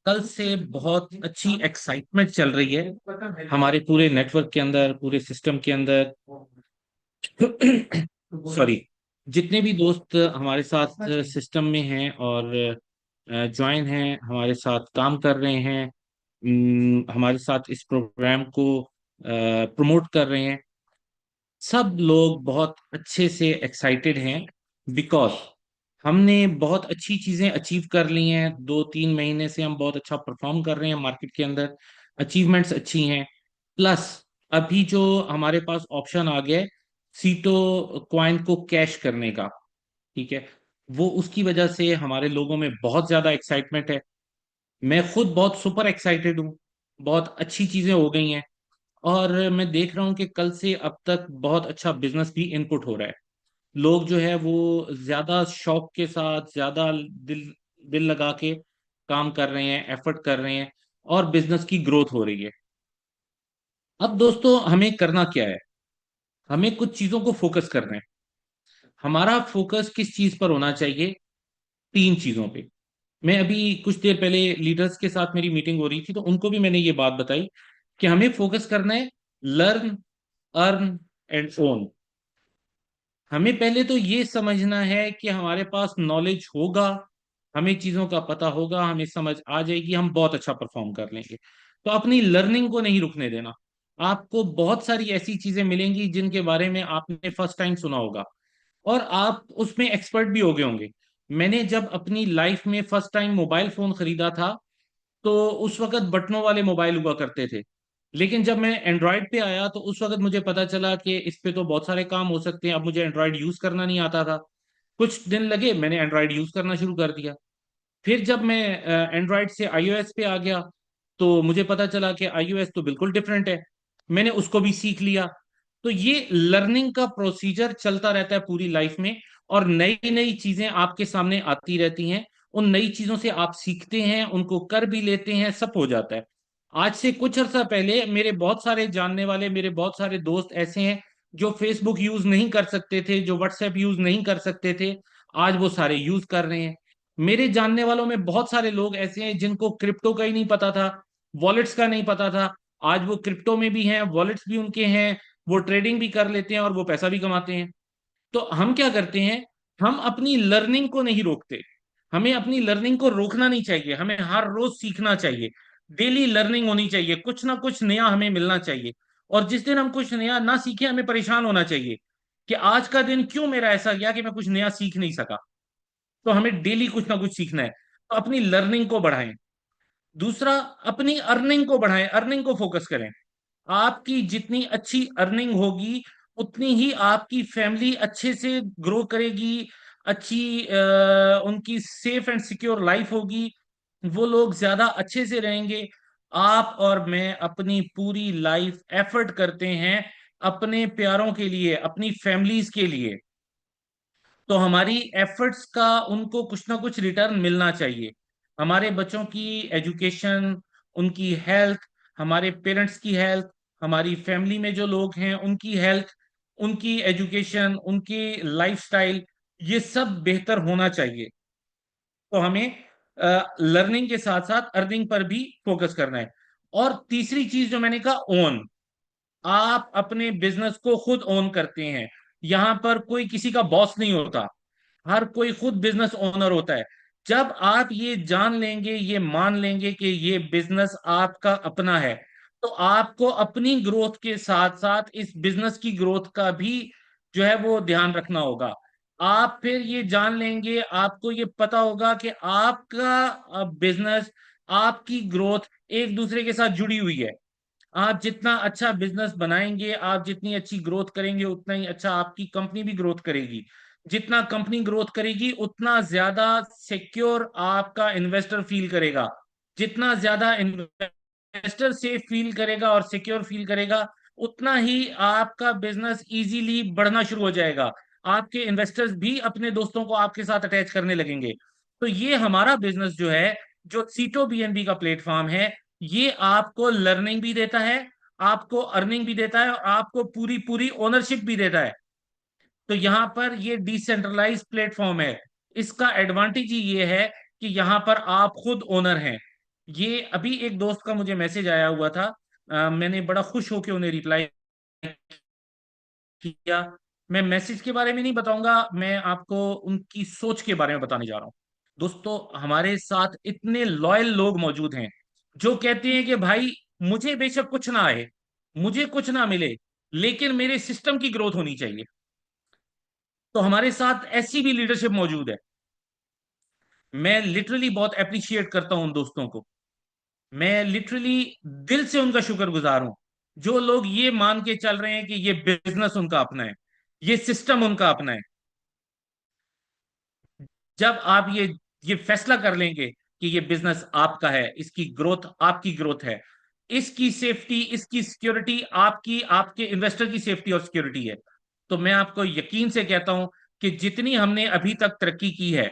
कल से बहुत अच्छी एक्साइटमेंट चल रही है हमारे पूरे नेटवर्क के अंदर, पूरे सिस्टम के अंदर। सॉरी। जितने भी दोस्त हमारे साथ सिस्टम में हैं और ज्वाइन हैं, हमारे साथ काम कर रहे हैं, हमारे साथ इस प्रोग्राम को प्रमोट कर रहे हैं, सब लोग बहुत अच्छे से एक्साइटेड हैं। बिकॉज हमने बहुत अच्छी चीजें अचीव कर ली हैं। 2-3 महीने से हम बहुत अच्छा परफॉर्म कर रहे हैं मार्केट के अंदर। अचीवमेंट्स अच्छी हैं। प्लस अभी जो हमारे पास ऑप्शन आ गया है सीटो क्वाइन को कैश करने का, ठीक है, वो उसकी वजह से हमारे लोगों में बहुत ज्यादा एक्साइटमेंट है। मैं खुद बहुत सुपर एक्साइटेड हूँ। बहुत अच्छी चीजें हो गई हैं। और मैं देख रहा हूँ कि कल से अब तक बहुत अच्छा बिजनेस भी इनपुट हो रहा है। लोग जो है वो ज्यादा शौक के साथ, ज्यादा दिल दिल लगा के काम कर रहे हैं, एफर्ट कर रहे हैं, और बिजनेस की ग्रोथ हो रही है। अब दोस्तों, हमें करना क्या है? हमें कुछ चीजों को फोकस करना है। हमारा फोकस किस चीज पर होना चाहिए? 3 चीजों पे। मैं अभी कुछ देर पहले लीडर्स के साथ मेरी मीटिंग हो रही थी, तो उनको भी मैंने ये बात बताई कि हमें फोकस करना है लर्न, अर्न एंड ओन। हमें पहले तो ये समझना है कि हमारे पास नॉलेज होगा, हमें चीजों का पता होगा, हमें समझ आ जाएगी, हम बहुत अच्छा परफॉर्म कर लेंगे। तो अपनी लर्निंग को नहीं रुकने देना। आपको बहुत सारी ऐसी चीजें मिलेंगी जिनके बारे में आपने फर्स्ट टाइम सुना होगा, और आप उसमें एक्सपर्ट भी हो गए होंगे। मैंने जब अपनी लाइफ में फर्स्ट टाइम मोबाइल फोन खरीदा था, तो उस वक्त बटनों वाले मोबाइल हुआ करते थे। लेकिन जब मैं एंड्रॉयड पे आया तो उस वक्त मुझे पता चला कि इस पे तो बहुत सारे काम हो सकते हैं। अब मुझे एंड्रॉयड यूज करना नहीं आता था। कुछ दिन लगे, मैंने एंड्रॉयड यूज करना शुरू कर दिया। फिर जब मैं एंड्रॉयड से आईओएस पे आ गया, तो मुझे पता चला कि आईओएस तो बिल्कुल डिफरेंट है। मैंने उसको भी सीख लिया। तो ये लर्निंग का प्रोसीजर चलता रहता है पूरी लाइफ में। और नई नई चीजें आपके सामने आती रहती हैं। उन नई चीजों से आप सीखते हैं, उनको कर भी लेते हैं, सब हो जाता है। आज से कुछ अर्सा पहले मेरे बहुत सारे जानने वाले, मेरे बहुत सारे दोस्त ऐसे हैं जो फेसबुक यूज नहीं कर सकते थे, जो व्हाट्सएप यूज नहीं कर सकते थे। आज वो सारे यूज कर रहे हैं। मेरे जानने वालों में बहुत सारे लोग ऐसे हैं जिनको क्रिप्टो का ही नहीं पता था, वॉलेट्स का नहीं पता था। आज वो क्रिप्टो में भी हैं, वॉलेट्स भी उनके हैं, वो ट्रेडिंग भी कर लेते हैं और वो पैसा भी कमाते हैं। तो हम क्या करते हैं? हम अपनी लर्निंग को नहीं रोकते। हमें अपनी लर्निंग को रोकना नहीं चाहिए, हमें हर रोज सीखना चाहिए। डेली लर्निंग होनी चाहिए, कुछ ना कुछ नया हमें मिलना चाहिए। और जिस दिन हम कुछ नया ना सीखे, हमें परेशान होना चाहिए कि आज का दिन क्यों मेरा ऐसा गया कि मैं कुछ नया सीख नहीं सका। तो हमें डेली कुछ ना कुछ सीखना है। तो अपनी लर्निंग को बढ़ाएं। दूसरा, अपनी अर्निंग को बढ़ाएं, अर्निंग को फोकस करें। आपकी जितनी अच्छी अर्निंग होगी, उतनी ही आपकी फैमिली अच्छे से ग्रो करेगी। अच्छी उनकी सेफ एंड सिक्योर लाइफ होगी। वो लोग ज्यादा अच्छे से रहेंगे। आप और मैं अपनी पूरी लाइफ एफर्ट करते हैं अपने प्यारों के लिए, अपनी फैमिलीज के लिए। तो हमारी एफर्ट्स का उनको कुछ ना कुछ रिटर्न मिलना चाहिए। हमारे बच्चों की एजुकेशन, उनकी हेल्थ, हमारे पेरेंट्स की हेल्थ, हमारी फैमिली में जो लोग हैं उनकी हेल्थ, उनकी एजुकेशन, उनकी लाइफस्टाइल, ये सब बेहतर होना चाहिए। तो हमें लर्निंग के साथ साथ अर्निंग पर भी फोकस करना है। और तीसरी चीज जो मैंने कहा, ओन। आप अपने बिजनेस को खुद ओन करते हैं। यहां पर कोई किसी का बॉस नहीं होता। हर कोई खुद बिजनेस ओनर होता है। जब आप ये जान लेंगे, ये मान लेंगे कि ये बिजनेस आपका अपना है, तो आपको अपनी ग्रोथ के साथ साथ इस बिजनेस की ग्रोथ का भी जो है वो ध्यान रखना होगा। आप फिर ये जान लेंगे, आपको ये पता होगा कि आपका बिजनेस, आपकी ग्रोथ एक दूसरे के साथ जुड़ी हुई है। आप जितना अच्छा बिजनेस बनाएंगे, आप जितनी अच्छी ग्रोथ करेंगे, उतना ही अच्छा आपकी कंपनी भी ग्रोथ करेगी। जितना कंपनी ग्रोथ करेगी, उतना ज्यादा सिक्योर आपका इन्वेस्टर फील करेगा। जितना ज्यादा इन्वेस्टर सेफ फील करेगा और सिक्योर फील करेगा, उतना ही आपका बिजनेस इजीली बढ़ना शुरू हो जाएगा। आपके इन्वेस्टर्स भी अपने दोस्तों को आपके साथ अटैच करने लगेंगे। तो ये हमारा बिजनेस जो है, जो सीटो बीएनबी का प्लेटफॉर्म है, ये आपको लर्निंग भी देता है, आपको अर्निंग भी देता है, और आपको पूरी पूरी ओनरशिप भी देता है। तो यहां पर ये डिसेंट्रलाइज प्लेटफॉर्म है। इसका एडवांटेज ही ये है कि यहां पर आप खुद ओनर हैं। ये अभी एक दोस्त का मुझे मैसेज आया हुआ था, मैंने बड़ा खुश होकर उन्हें रिप्लाई किया। मैं मैसेज के बारे में नहीं बताऊंगा, मैं आपको उनकी सोच के बारे में बताने जा रहा हूँ। दोस्तों, हमारे साथ इतने लॉयल लोग मौजूद हैं जो कहते हैं कि भाई, मुझे बेशक कुछ ना आए, मुझे कुछ ना मिले, लेकिन मेरे सिस्टम की ग्रोथ होनी चाहिए। तो हमारे साथ ऐसी भी लीडरशिप मौजूद है। मैं लिटरली बहुत अप्रिशिएट करता हूं उन दोस्तों को। मैं लिटरली दिल से उनका शुक्रगुजार हूं, जो लोग ये मान के चल रहे हैं कि ये बिजनेस उनका अपना है, ये सिस्टम उनका अपना है। जब आप ये फैसला कर लेंगे कि ये बिजनेस आपका है, इसकी ग्रोथ आपकी ग्रोथ है, इसकी सेफ्टी, इसकी सिक्योरिटी आपकी, आपके इन्वेस्टर की सेफ्टी और सिक्योरिटी है, तो मैं आपको यकीन से कहता हूं कि जितनी हमने अभी तक तरक्की की है,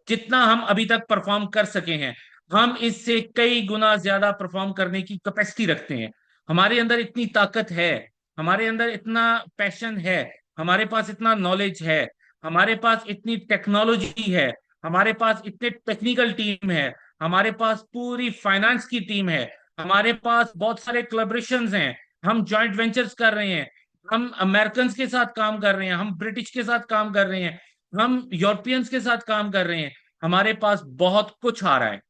जितना हम अभी तक परफॉर्म कर सके हैं, हम इससे कई गुना ज्यादा परफॉर्म करने की कैपेसिटी रखते हैं। हमारे अंदर इतनी ताकत है, हमारे अंदर इतना पैशन है, हमारे पास इतना नॉलेज है, हमारे पास इतनी टेक्नोलॉजी है, हमारे पास इतने टेक्निकल टीम है, हमारे पास पूरी फाइनेंस की टीम है, हमारे पास बहुत सारे कोलैबोरेशंस हैं, हम जॉइंट वेंचर्स कर रहे हैं, हम अमेरिकन के साथ काम कर रहे हैं, हम ब्रिटिश के साथ काम कर रहे हैं, हम यूरोपियंस के साथ काम कर रहे हैं। हमारे पास बहुत कुछ आ रहा है।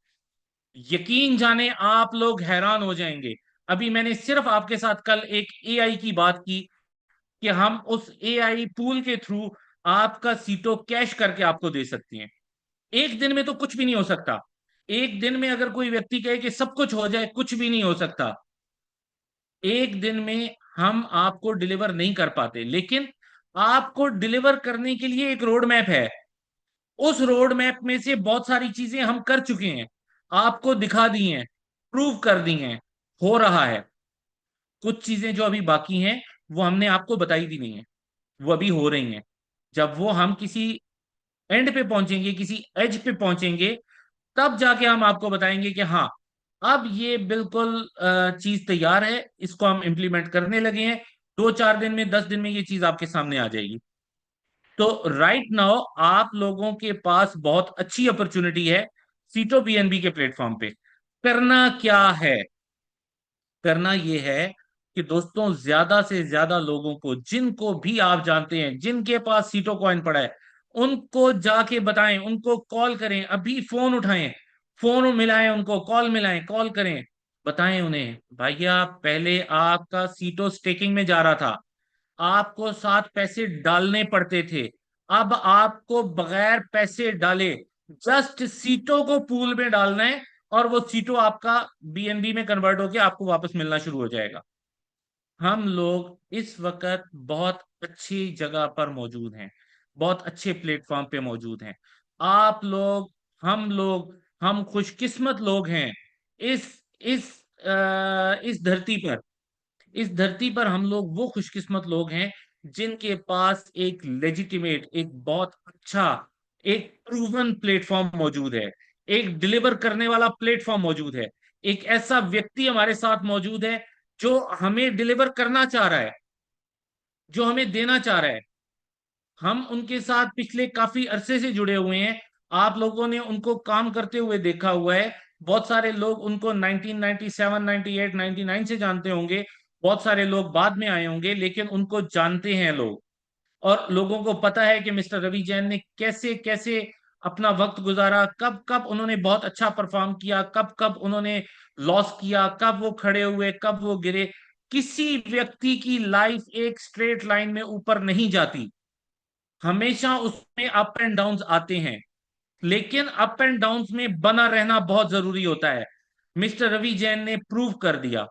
यकीन जाने आप लोग हैरान हो जाएंगे। अभी मैंने सिर्फ आपके साथ कल एक एआई की बात की कि हम उस एआई पूल के थ्रू आपका सीटो कैश करके आपको दे सकते हैं। एक दिन में तो कुछ भी नहीं हो सकता। एक दिन में अगर कोई व्यक्ति कहे कि सब कुछ हो जाए, कुछ भी नहीं हो सकता। एक दिन में हम आपको डिलीवर नहीं कर पाते, लेकिन आपको डिलीवर करने के लिए एक रोड मैप है। उस रोड मैप में से बहुत सारी चीजें हम कर चुके हैं, आपको दिखा दी हैं, प्रूव कर दी हैं, हो रहा है। कुछ चीजें जो अभी बाकी हैं, वो हमने आपको बताई भी नहीं है, वो अभी हो रही हैं। जब वो हम किसी एंड पे पहुंचेंगे, किसी एज पे पहुंचेंगे, तब जाके हम आपको बताएंगे कि हाँ, अब ये बिल्कुल चीज तैयार है, इसको हम इम्प्लीमेंट करने लगे हैं। 2-4 दिन में, 10 दिन में ये चीज आपके सामने आ जाएगी। तो राइट नाउ आप लोगों के पास बहुत अच्छी अपॉर्चुनिटी है सीटो बीएनबी के प्लेटफॉर्म पे। करना क्या है? करना यह है कि दोस्तों, ज्यादा से ज्यादा लोगों को, जिनको भी आप जानते हैं, जिनके पास सीटो कॉइन पड़ा है, उनको जाके बताएं, उनको कॉल करें, अभी फोन उठाएं, फोन मिलाएं, उनको कॉल मिलाएं, कॉल करें, बताएं उन्हें, भैया पहले आपका सीटो स्टेकिंग में जा रहा था, आपको 7 पैसे डालने पड़ते थे, अब आपको बगैर पैसे डाले जस्ट सीटों को पूल में डालना है, और वो सीटों आपका बीएनबी में कन्वर्ट होकर आपको वापस मिलना शुरू हो जाएगा। हम लोग इस वक्त बहुत अच्छी जगह पर मौजूद हैं, बहुत अच्छे प्लेटफॉर्म पे मौजूद हैं। आप लोग, हम लोग, हम खुशकिस्मत लोग हैं। इस इस इस धरती पर, इस धरती पर हम लोग वो खुशकिस्मत लोग हैं जिनके पास एक लेजिटिमेट, एक बहुत अच्छा, एक प्रूवन प्लेटफॉर्म मौजूद है, एक डिलीवर करने वाला प्लेटफॉर्म मौजूद है, एक ऐसा व्यक्ति हमारे साथ मौजूद है जो हमें डिलीवर करना चाह रहा है, जो हमें देना चाह रहा है। हम उनके साथ पिछले काफी अरसे से जुड़े हुए हैं। आप लोगों ने उनको काम करते हुए देखा हुआ है। बहुत सारे लोग उनको 1997, 98, 99 से जानते होंगे, बहुत सारे लोग बाद में आए होंगे, लेकिन उनको जानते हैं लोग। और लोगों को पता है कि मिस्टर रवि जैन ने कैसे कैसे अपना वक्त गुजारा, कब कब उन्होंने बहुत अच्छा परफॉर्म किया, कब कब उन्होंने लॉस किया, कब वो खड़े हुए, कब वो गिरे। किसी व्यक्ति की लाइफ एक स्ट्रेट लाइन में ऊपर नहीं जाती, हमेशा उसमें अप एंड डाउन्स आते हैं, लेकिन अप एंड डाउन्स में बना रहना बहुत जरूरी होता है। मिस्टर रवि जैन ने प्रूव कर दिया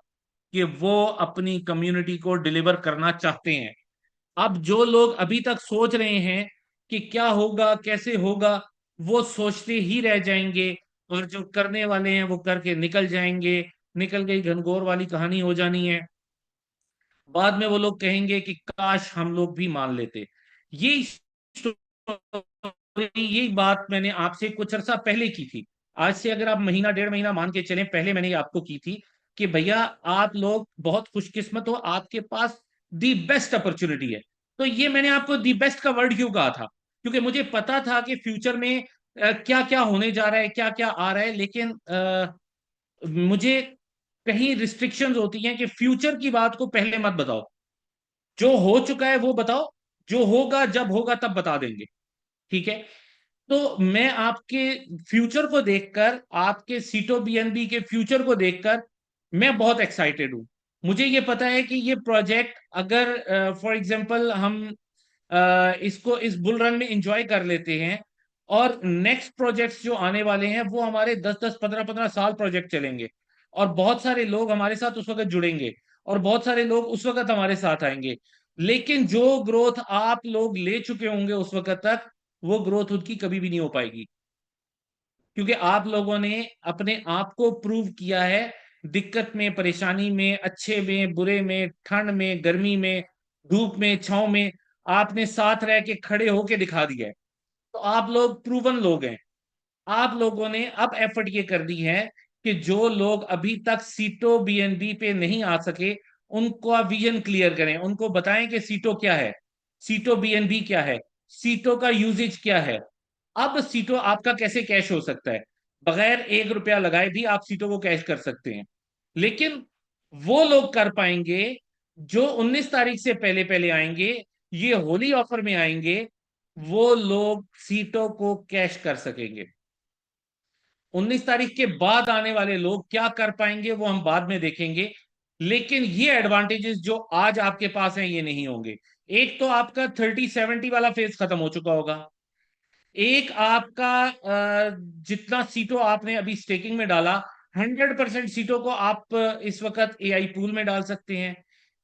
कि वो अपनी कम्युनिटी को डिलीवर करना चाहते हैं। अब जो लोग अभी तक सोच रहे हैं कि क्या होगा, कैसे होगा, वो सोचते ही रह जाएंगे, और जो करने वाले हैं वो करके निकल जाएंगे। निकल गई घनघोर वाली कहानी हो जानी है। बाद में वो लोग कहेंगे कि काश हम लोग भी मान लेते। ये यही बात मैंने आपसे कुछ अर्सा पहले की थी। आज से अगर आप महीना, 1.5 महीना मान के चलें, पहले मैंने ये आपको की थी कि भैया, आप लोग बहुत खुशकिस्मत हो, आपके पास दी बेस्ट अपॉर्चुनिटी है। तो ये मैंने आपको दी बेस्ट का वर्ड क्यों कहा था? क्योंकि मुझे पता था कि फ्यूचर में क्या क्या होने जा रहा है, क्या क्या आ रहा है, लेकिन मुझे कहीं रिस्ट्रिक्शंस होती हैं कि फ्यूचर की बात को पहले मत बताओ, जो हो चुका है वो बताओ, जो होगा जब होगा तब बता देंगे। ठीक है। तो मैं आपके फ्यूचर को देखकर, आपके सीटो बीएनबी के फ्यूचर को देखकर मैं बहुत एक्साइटेड हूं। मुझे ये पता है कि ये प्रोजेक्ट अगर फॉर एग्जांपल हम इसको इस बुल रन में इंजॉय कर लेते हैं, और नेक्स्ट प्रोजेक्ट्स जो आने वाले हैं वो हमारे 10 10 15 15 साल प्रोजेक्ट चलेंगे, और बहुत सारे लोग हमारे साथ उस वक्त जुड़ेंगे, और बहुत सारे लोग उस वक्त हमारे साथ आएंगे। लेकिन जो ग्रोथ आप लोग ले चुके होंगे उस वक्त तक, वो ग्रोथ उनकी कभी भी नहीं हो पाएगी, क्योंकि आप लोगों ने अपने आप को प्रूव किया है। दिक्कत में, परेशानी में, अच्छे में, बुरे में, ठंड में, गर्मी में, धूप में, छांव में, आपने साथ रह के खड़े होके दिखा दिया है। तो आप लोग प्रूवन लोग हैं। आप लोगों ने अब एफर्ट ये कर दी है कि जो लोग अभी तक सीटो बीएनबी पे नहीं आ सके, उनको आप विजन क्लियर करें, उनको बताएं कि सीटो क्या है, सीटो बीएनबी क्या है, सीटो का यूजेज क्या है। अब सीटो आपका कैसे कैश हो सकता है, बगैर 1 रुपया लगाए भी आप सीटो को कैश कर सकते हैं। लेकिन वो लोग कर पाएंगे जो 19 तारीख से पहले पहले आएंगे, ये होली ऑफर में आएंगे, वो लोग सीटों को कैश कर सकेंगे। 19 तारीख के बाद आने वाले लोग क्या कर पाएंगे वो हम बाद में देखेंगे। लेकिन ये एडवांटेजेस जो आज आपके पास हैं ये नहीं होंगे। एक तो आपका 30 70 वाला फेज खत्म हो चुका होगा। एक आपका जितना सीटों आपने अभी स्टेकिंग में डाला, 100% सीटों को आप इस वक्त एआई पूल में डाल सकते हैं।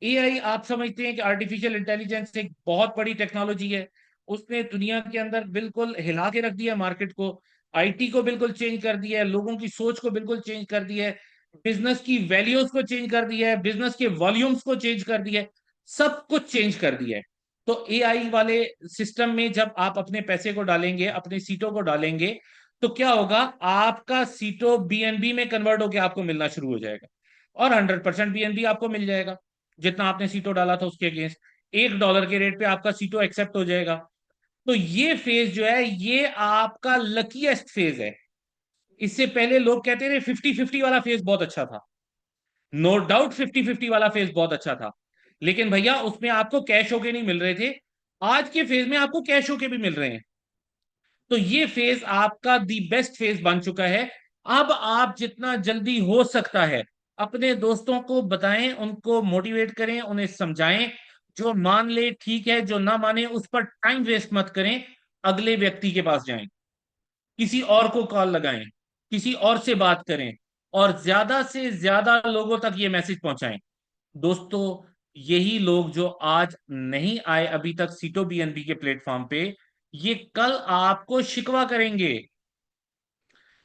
एआई, आप समझते हैं कि आर्टिफिशियल इंटेलिजेंस एक बहुत बड़ी टेक्नोलॉजी है। उसने दुनिया के अंदर बिल्कुल हिला के रख दिया मार्केट को, आईटी को बिल्कुल चेंज कर दिया है, लोगों की सोच को बिल्कुल चेंज कर दिया है, बिजनेस की वैल्यूज को चेंज कर दिया है, बिजनेस के वॉल्यूम्स को चेंज कर दिया है, सब कुछ चेंज कर दिया है। तो एआई वाले सिस्टम में जब आप अपने पैसे को डालेंगे, अपने सीटों को डालेंगे, तो क्या होगा, आपका सीटों बीएनबी में कन्वर्ट होकर आपको मिलना शुरू हो जाएगा, और 100% बीएनबी आपको मिल जाएगा। जितना आपने सीटों डाला था उसके अगेंस्ट $1 के रेट पे आपका सीटों एक्सेप्ट हो जाएगा। तो ये फेज जो है ये आपका लकीएस्ट फेज है। इससे पहले लोग कहते रहे 50 50 वाला फेज बहुत अच्छा था। नो डाउट 50 50 वाला फेज बहुत अच्छा था, लेकिन भैया उसमें आपको कैश होके नहीं मिल रहे थे। आज के फेज में आपको कैश होके भी मिल रहे हैं। तो ये फेज आपका दी बेस्ट फेज बन चुका है। अब आप जितना जल्दी हो सकता है अपने दोस्तों को बताएं, उनको मोटिवेट करें, उन्हें समझाएं। जो मान ले ठीक है, जो ना माने उस पर टाइम वेस्ट मत करें। अगले व्यक्ति के पास जाएं, किसी और को कॉल लगाएं, किसी और से बात करें, और ज्यादा से ज्यादा लोगों तक ये मैसेज पहुंचाएं। दोस्तों, यही लोग जो आज नहीं आए अभी तक सीटो बीएनबी के प्लेटफॉर्म पे, ये कल आपको शिकवा करेंगे।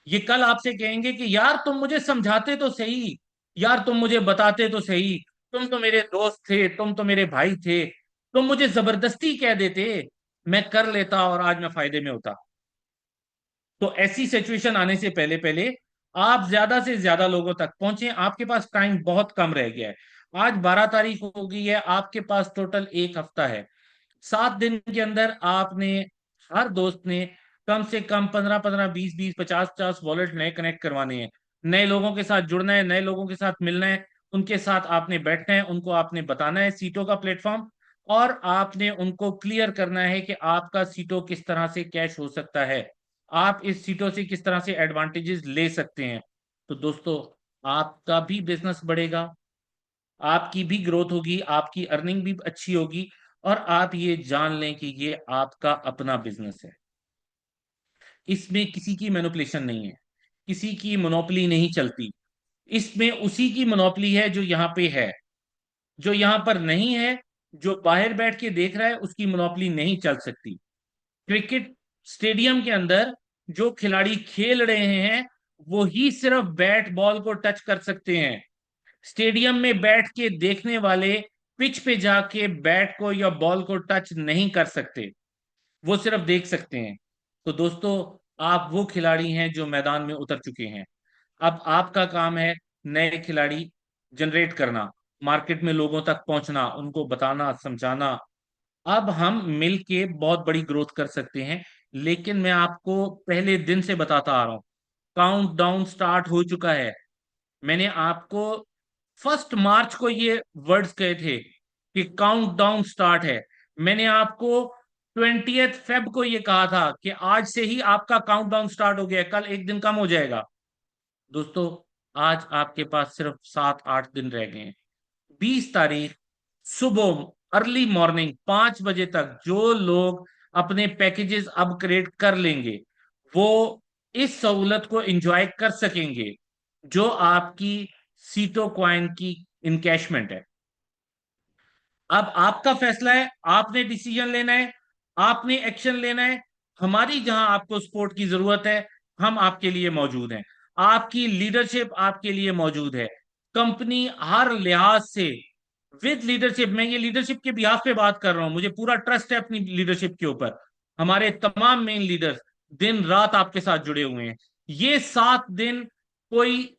ये कल आपसे कहेंगे कि यार तुम मुझे समझाते तो सही, यार तुम मुझे बताते तो सही, तुम तो मेरे दोस्त थे, तुम तो मेरे भाई थे, तुम मुझे जबरदस्ती कह देते, मैं कर लेता और आज मैं फायदे में होता। तो ऐसी सिचुएशन आने से पहले पहले आप ज्यादा से ज्यादा लोगों तक पहुंचे। आपके पास टाइम बहुत कम रह गया है। आज 12 तारीख हो गई है, आपके पास टोटल 1 हफ्ता है। 7 दिन के अंदर आपने, हर दोस्त ने कम से कम 15 15 20 20 50 50 वॉलेट नए कनेक्ट करवाने हैं। नए लोगों के साथ जुड़ना है, नए लोगों के साथ मिलना है, उनके साथ आपने बैठना है, उनको आपने बताना है सीटों का प्लेटफॉर्म, और आपने उनको क्लियर करना है कि आपका सीटों किस तरह से कैश हो सकता है, आप इस सीटों से किस तरह से एडवांटेजेस ले सकते हैं। तो दोस्तों, आपका भी बिजनेस बढ़ेगा, आपकी भी ग्रोथ होगी, आपकी अर्निंग भी अच्छी होगी, और आप ये जान लें कि ये आपका अपना बिजनेस है। इसमें किसी की मैनिपुलेशन नहीं है, किसी की मोनोपोली नहीं चलती। इसमें उसी की मोनोपोली है जो यहाँ पे है। जो यहाँ पर नहीं है, जो बाहर बैठ के देख रहा है, उसकी मोनोपोली नहीं चल सकती। क्रिकेट स्टेडियम के अंदर जो खिलाड़ी खेल रहे हैं वो ही सिर्फ बैट बॉल को टच कर सकते हैं। स्टेडियम में बैठ के देखने वाले पिच पे जाके बैट को या बॉल को टच नहीं कर सकते, वो सिर्फ देख सकते हैं। तो दोस्तों, आप वो खिलाड़ी हैं जो मैदान में उतर चुके हैं। अब आपका काम है नए खिलाड़ी जनरेट करना, मार्केट में लोगों तक पहुंचना, उनको बताना, समझाना। अब हम मिल के बहुत बड़ी ग्रोथ कर सकते हैं। लेकिन मैं आपको पहले दिन से बताता आ रहा हूं, काउंट डाउन स्टार्ट हो चुका है। मैंने आपको 1 मार्च को ये वर्ड्स कहे थे कि काउंट डाउन स्टार्ट है। मैंने आपको 20 फेब को ये कहा था कि आज से ही आपका काउंट डाउन स्टार्ट हो गया है, कल एक दिन कम हो जाएगा। दोस्तों, आज आपके पास सिर्फ 7-8 दिन रह गए हैं। 20 तारीख सुबह अर्ली मॉर्निंग 5 बजे तक जो लोग अपने पैकेजेस अपग्रेड कर लेंगे, वो इस सहूलत को एंजॉय कर सकेंगे जो आपकी सीटो कॉइन की इनकैशमेंट है। अब आपका फैसला है, आपने डिसीजन लेना है, आपने एक्शन लेना है। हमारी जहां आपको सपोर्ट की जरूरत है, हम आपके लिए मौजूद हैं। आपकी लीडरशिप आपके लिए मौजूद है। कंपनी हर लिहाज से विद लीडरशिप, मैं ये लीडरशिप के बिहाफ पे बात कर रहा हूं, मुझे पूरा ट्रस्ट है अपनी लीडरशिप के ऊपर। हमारे तमाम मेन लीडर्स दिन रात आपके साथ जुड़े हुए हैं। ये 7 दिन कोई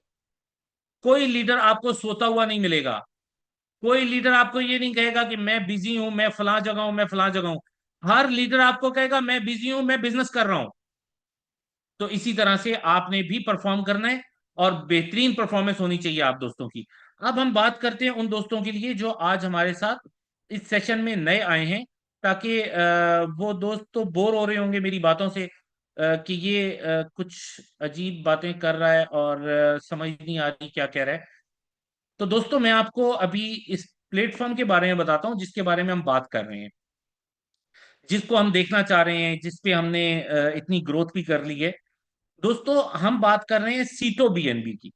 कोई लीडर आपको सोता हुआ नहीं मिलेगा। कोई लीडर आपको ये नहीं कहेगा कि मैं बिजी हूं, मैं फलां जगह हूं, मैं फलां जगह हूं। हर लीडर आपको कहेगा मैं बिजी हूं, मैं बिजनेस कर रहा हूं। तो इसी तरह से आपने भी परफॉर्म करना है और बेहतरीन परफॉर्मेंस होनी चाहिए आप दोस्तों की। अब हम बात करते हैं उन दोस्तों के लिए जो आज हमारे साथ इस सेशन में नए आए हैं, ताकि वो दोस्त तो बोर हो रहे होंगे मेरी बातों से, कि ये कुछ अजीब बातें कर रहा है और समझ नहीं आ रही क्या कह रहा है। तो दोस्तों, मैं आपको अभी इस प्लेटफॉर्म के बारे में बताता हूँ जिसके बारे में हम बात कर रहे हैं, जिसको हम देखना चाह रहे हैं, जिसपे हमने इतनी ग्रोथ भी कर ली है। दोस्तों, हम बात कर रहे हैं सीटो बीएनबी की।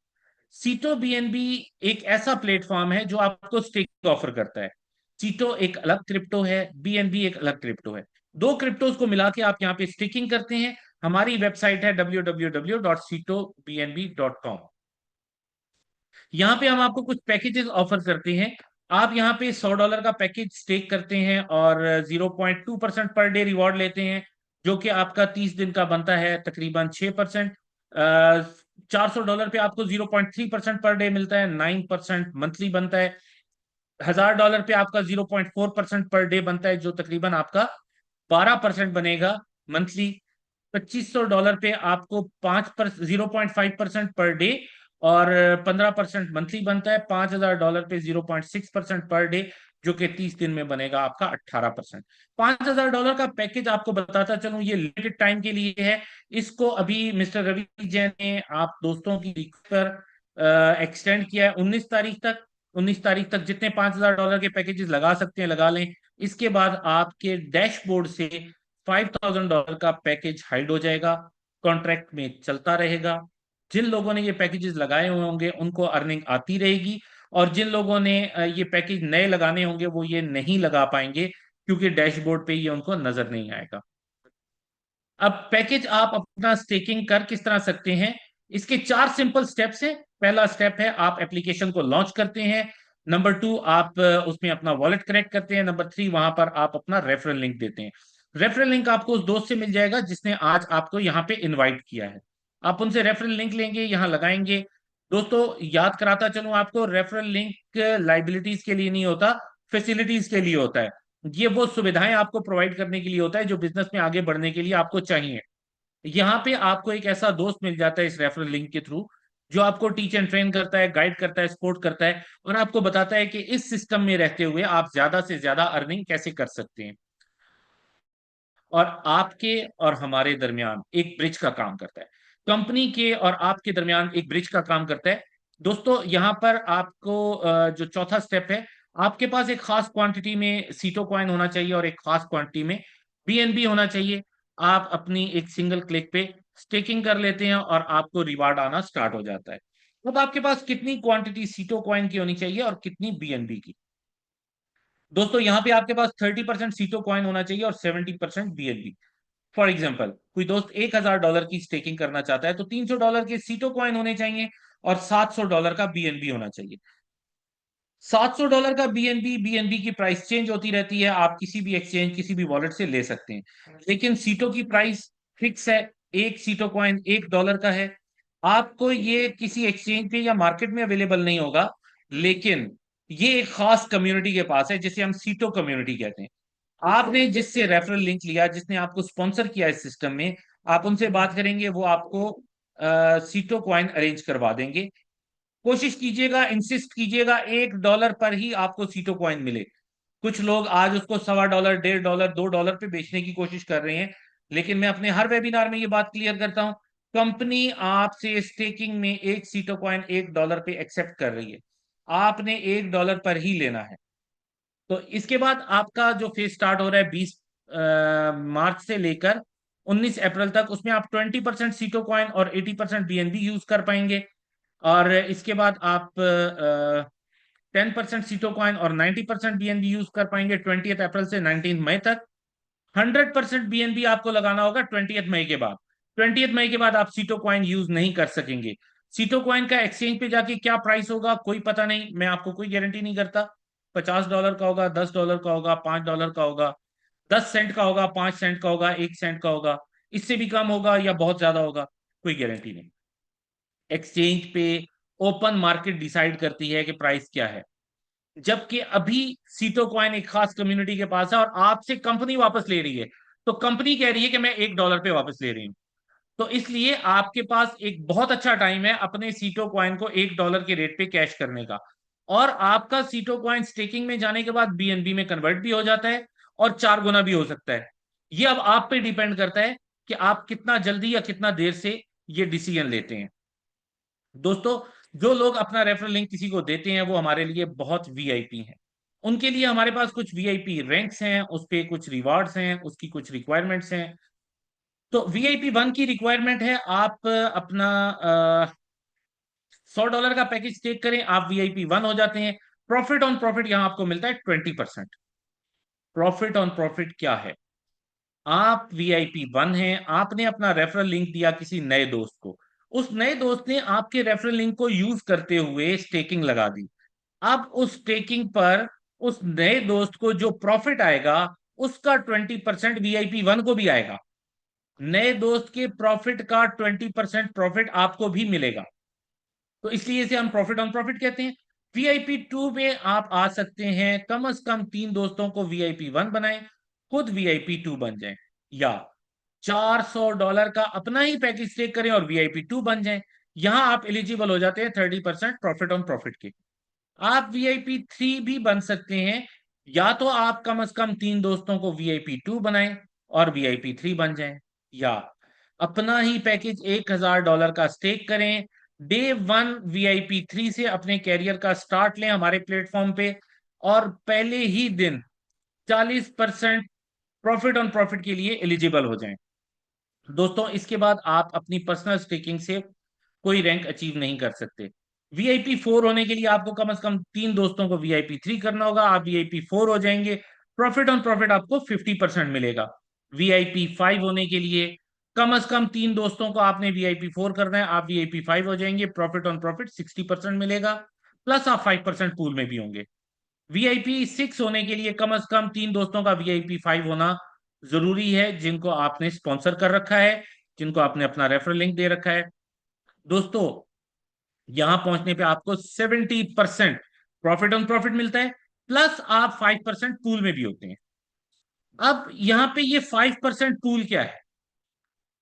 सीटो बीएनबी एक ऐसा प्लेटफॉर्म है जो आपको स्टेकिंग ऑफर करता है। सीटो एक अलग क्रिप्टो है, बीएनबी एक अलग क्रिप्टो है। दो क्रिप्टोज को मिला के आप यहाँ पे स्टेकिंग करते हैं। हमारी वेबसाइट है www.citobnb.com। यहाँ पे हम आपको कुछ पैकेजेस ऑफर करते हैं। आप यहाँ पे $100 का पैकेज स्टेक करते हैं और 0.2% पर डे रिवॉर्ड लेते हैं, जो कि आपका 30 दिन का बनता है तकरीबन 6%। $400 पे आपको 0.3% पर डे मिलता है, 9% मंथली बनता है। $1000 पे आपका 0.4% पर डे बनता है, जो तकरीबन आपका 12% बनेगा मंथली। $2500 पे आपको 0.5% पर डे और 15% मंथली बनता है। $5000 पे 0.6% पर डे, जो कि 30 दिन में बनेगा आपका 18%। $5000 का पैकेज आपको बताता चलूं, ये लिमिटेड टाइम के लिए है। इसको अभी मिस्टर रवि जैन ने आप दोस्तों की रिक्वेस्ट पर एक्सटेंड किया है 19 तारीख तक। 19 तारीख तक जितने $5000 के पैकेजेस लगा सकते हैं लगा लें। इसके बाद आपके डैशबोर्ड से $5000 का पैकेज हाइड हो जाएगा, कॉन्ट्रैक्ट में चलता रहेगा। जिन लोगों ने ये पैकेजेस लगाए हुए होंगे उनको अर्निंग आती रहेगी, और जिन लोगों ने ये पैकेज नए लगाने होंगे वो ये नहीं लगा पाएंगे, क्योंकि डैशबोर्ड पे ये उनको नजर नहीं आएगा। अब पैकेज आप अपना स्टेकिंग कर किस तरह सकते हैं, इसके 4 सिंपल स्टेप्स हैं। पहला स्टेप है आप एप्लीकेशन को लॉन्च करते हैं। नंबर 2, आप उसमें अपना वॉलेट कनेक्ट करते हैं। नंबर 3, वहां पर आप अपना रेफरल लिंक देते हैं। रेफरल लिंक आपको उस दोस्त से मिल जाएगा जिसने आज आपको यहाँ पे इनवाइट किया है। आप उनसे रेफरल लिंक लेंगे, यहाँ लगाएंगे। दोस्तों, याद कराता चलूं आपको, रेफरल लिंक लाइबिलिटीज के लिए नहीं होता, फैसिलिटीज के लिए होता है। ये वो सुविधाएं आपको प्रोवाइड करने के लिए होता है जो बिजनेस में आगे बढ़ने के लिए आपको चाहिए। यहाँ पे आपको एक ऐसा दोस्त मिल जाता है इस रेफरल लिंक के थ्रू, जो आपको टीच एंड ट्रेन करता है, गाइड करता है, सपोर्ट करता है, और आपको बताता है कि इस सिस्टम में रहते हुए आप ज्यादा से ज्यादा अर्निंग कैसे कर सकते हैं। और आपके और हमारे दरमियान एक ब्रिज का काम करता है। कंपनी के और आपके दरमियान एक ब्रिज का काम करता है। दोस्तों, यहाँ पर आपको जो चौथा स्टेप है, आपके पास एक खास क्वांटिटी में सीटो कॉइन होना चाहिए और एक खास क्वांटिटी में बीएनबी होना चाहिए। आप अपनी एक सिंगल क्लिक पे स्टेकिंग कर लेते हैं और आपको रिवार्ड आना स्टार्ट हो जाता है। अब आपके पास कितनी क्वांटिटी सीटो कॉइन की होनी चाहिए और कितनी बीएनबी की? दोस्तों, यहाँ पे आपके पास 30% सीटो कॉइन होना चाहिए और 70% बीएनबी। फॉर एग्जाम्पल, कोई दोस्त $1000 की स्टेकिंग करना चाहता है तो $300 के सीटो कॉइन होने चाहिए और $700 का बीएनबी होना चाहिए। $700 का बीएनबी, बीएनबी की प्राइस चेंज होती रहती है, आप किसी भी एक्सचेंज किसी भी वॉलेट से ले सकते हैं, लेकिन सीटो की प्राइस फिक्स है। एक सीटो कॉइन $1 का है। आपको ये किसी एक्सचेंज पे या मार्केट में अवेलेबल नहीं होगा, लेकिन ये एक खास कम्युनिटी के पास है जिसे हम सीटो कम्युनिटी कहते हैं। आपने जिससे रेफरल लिंक लिया, जिसने आपको स्पॉन्सर किया इस सिस्टम में, आप उनसे बात करेंगे, वो आपको सीटो कॉइन अरेंज करवा देंगे। कोशिश कीजिएगा, इंसिस्ट कीजिएगा, $1 पर ही आपको सीटो कॉइन मिले। कुछ लोग आज उसको $1.25, $1.5, $2 पे बेचने की कोशिश कर रहे हैं, लेकिन मैं अपने हर वेबिनार में ये बात क्लियर करता हूं, कंपनी आपसे स्टेकिंग में एक सीटो कॉइन $1 पे एक्सेप्ट कर रही है, आपने $1 पर ही लेना है। तो इसके बाद आपका जो फेज स्टार्ट हो रहा है 20 मार्च से लेकर 19 अप्रैल तक, उसमें आप 20% सीटो कॉइन और 80% बीएनबी यूज कर पाएंगे। और इसके बाद आप 10% सीटो कॉइन और 90% बीएनबी यूज कर पाएंगे 20 अप्रैल से 19 मई तक। 100% बीएनबी आपको लगाना होगा 20 मई के बाद। 20 मई के बाद आप सीटो कॉइन यूज नहीं कर सकेंगे। सीटो कॉइन का एक्सचेंज पे जाके क्या प्राइस होगा कोई पता नहीं, मैं आपको कोई गारंटी नहीं करता। $50 का होगा, $10 का होगा, $5 का होगा, 10 सेंट का होगा, 5 सेंट का होगा, 1 सेंट का होगा, इससे भी कम होगा या बहुत ज्यादा होगा, कोई गारंटी नहीं। एक्सचेंज पे ओपन मार्केट डिसाइड करती है कि प्राइस क्या है। जबकि अभी सीटो कॉइन एक खास कम्युनिटी के पास है और आपसे कंपनी वापस ले रही है, तो कंपनी कह रही है कि मैं $1 पे वापस ले रही हूं। तो इसलिए आपके पास एक बहुत अच्छा टाइम है अपने सीटो कॉइन को $1 के रेट पे कैश करने का। और आपका सीटो कॉइन स्टेकिंग में जाने के बाद बीएनबी में कन्वर्ट भी हो जाता है और 4 गुना भी हो सकता है। ये अब आप पे डिपेंड करता है कि आप कितना जल्दी या कितना देर से ये डिसीजन लेते हैं। दोस्तों, जो लोग अपना रेफरल लिंक किसी को देते हैं वो हमारे लिए बहुत वीआईपी हैं। उनके लिए हमारे पास कुछ वीआईपी रैंक्स हैं, उस पे कुछ रिवार्ड्स हैं, उसकी कुछ रिक्वायरमेंट्स हैं। तो वीआईपी 1 की रिक्वायरमेंट है, आप अपना $100 का पैकेज टेक करें, आप वीआईपी 1 हो जाते हैं। प्रॉफिट ऑन प्रॉफिट यहां आपको मिलता है 20%। प्रॉफिट ऑन प्रॉफिट क्या है? आप वीआईपी 1 हैं, आपने अपना रेफरल लिंक दिया किसी नए दोस्त को, उस नए दोस्त ने आपके रेफरल लिंक को यूज करते हुए स्टेकिंग लगा दी। अब उस स्टेकिंग पर उस नए दोस्त को जो प्रॉफिट आएगा उसका 20% वीआईपी 1 को भी आएगा। नए दोस्त के प्रॉफिट का 20% प्रॉफिट आपको भी मिलेगा। तो इसलिए इसे हम प्रॉफिट ऑन प्रॉफिट कहते हैं। वीआईपी 2 में आप आ सकते हैं, कम से कम 3 दोस्तों को वीआईपी 1 बनाएं, खुद वीआईपी 2 बन जाएं, या $400 का अपना ही पैकेज टेक करें और वीआईपी 2 बन जाएं। यहां आप एलिजिबल हो जाते हैं 30% प्रॉफिट ऑन प्रॉफिट के। आप वीआईपी 3 भी बन सकते हैं, या तो आप कम से कम 3 दोस्तों को वीआईपी 2 बनाएं और वीआईपी 3 बन जाएं, या अपना ही पैकेज $1000 का स्टेक करें, डे 1 वीआईपी 3 से अपने कैरियर का स्टार्ट लें हमारे प्लेटफॉर्म पे, और पहले ही दिन 40% प्रॉफिट ऑन प्रॉफिट के लिए एलिजिबल हो जाएं। दोस्तों, इसके बाद आप अपनी पर्सनल स्टेकिंग से कोई रैंक अचीव नहीं कर सकते। वीआईपी 4 होने के लिए आपको कम से कम 3 दोस्तों को वीआईपी 3 करना होगा, आप वीआईपी 4 हो जाएंगे, प्रॉफिट ऑन प्रॉफिट आपको 50% मिलेगा। वीआईपी 5 होने के लिए कम से कम 3 दोस्तों को आपने वीआईपी 4 करना है, आप वीआईपी 5 हो जाएंगे, प्रॉफिट ऑन प्रॉफिट 60% मिलेगा, प्लस आप 5% पूल में भी होंगे। वीआईपी 6 होने के लिए कम से कम 3 दोस्तों का वीआईपी 5 होना जरूरी है, जिनको आपने स्पॉन्सर कर रखा है, जिनको आपने अपना रेफरल लिंक दे रखा है। दोस्तों, यहां पहुंचने पे आपको 70% प्रॉफिट ऑन प्रॉफिट मिलता है, प्लस आप 5% पूल में भी होते हैं। अब यहां पे ये 5% पूल क्या है?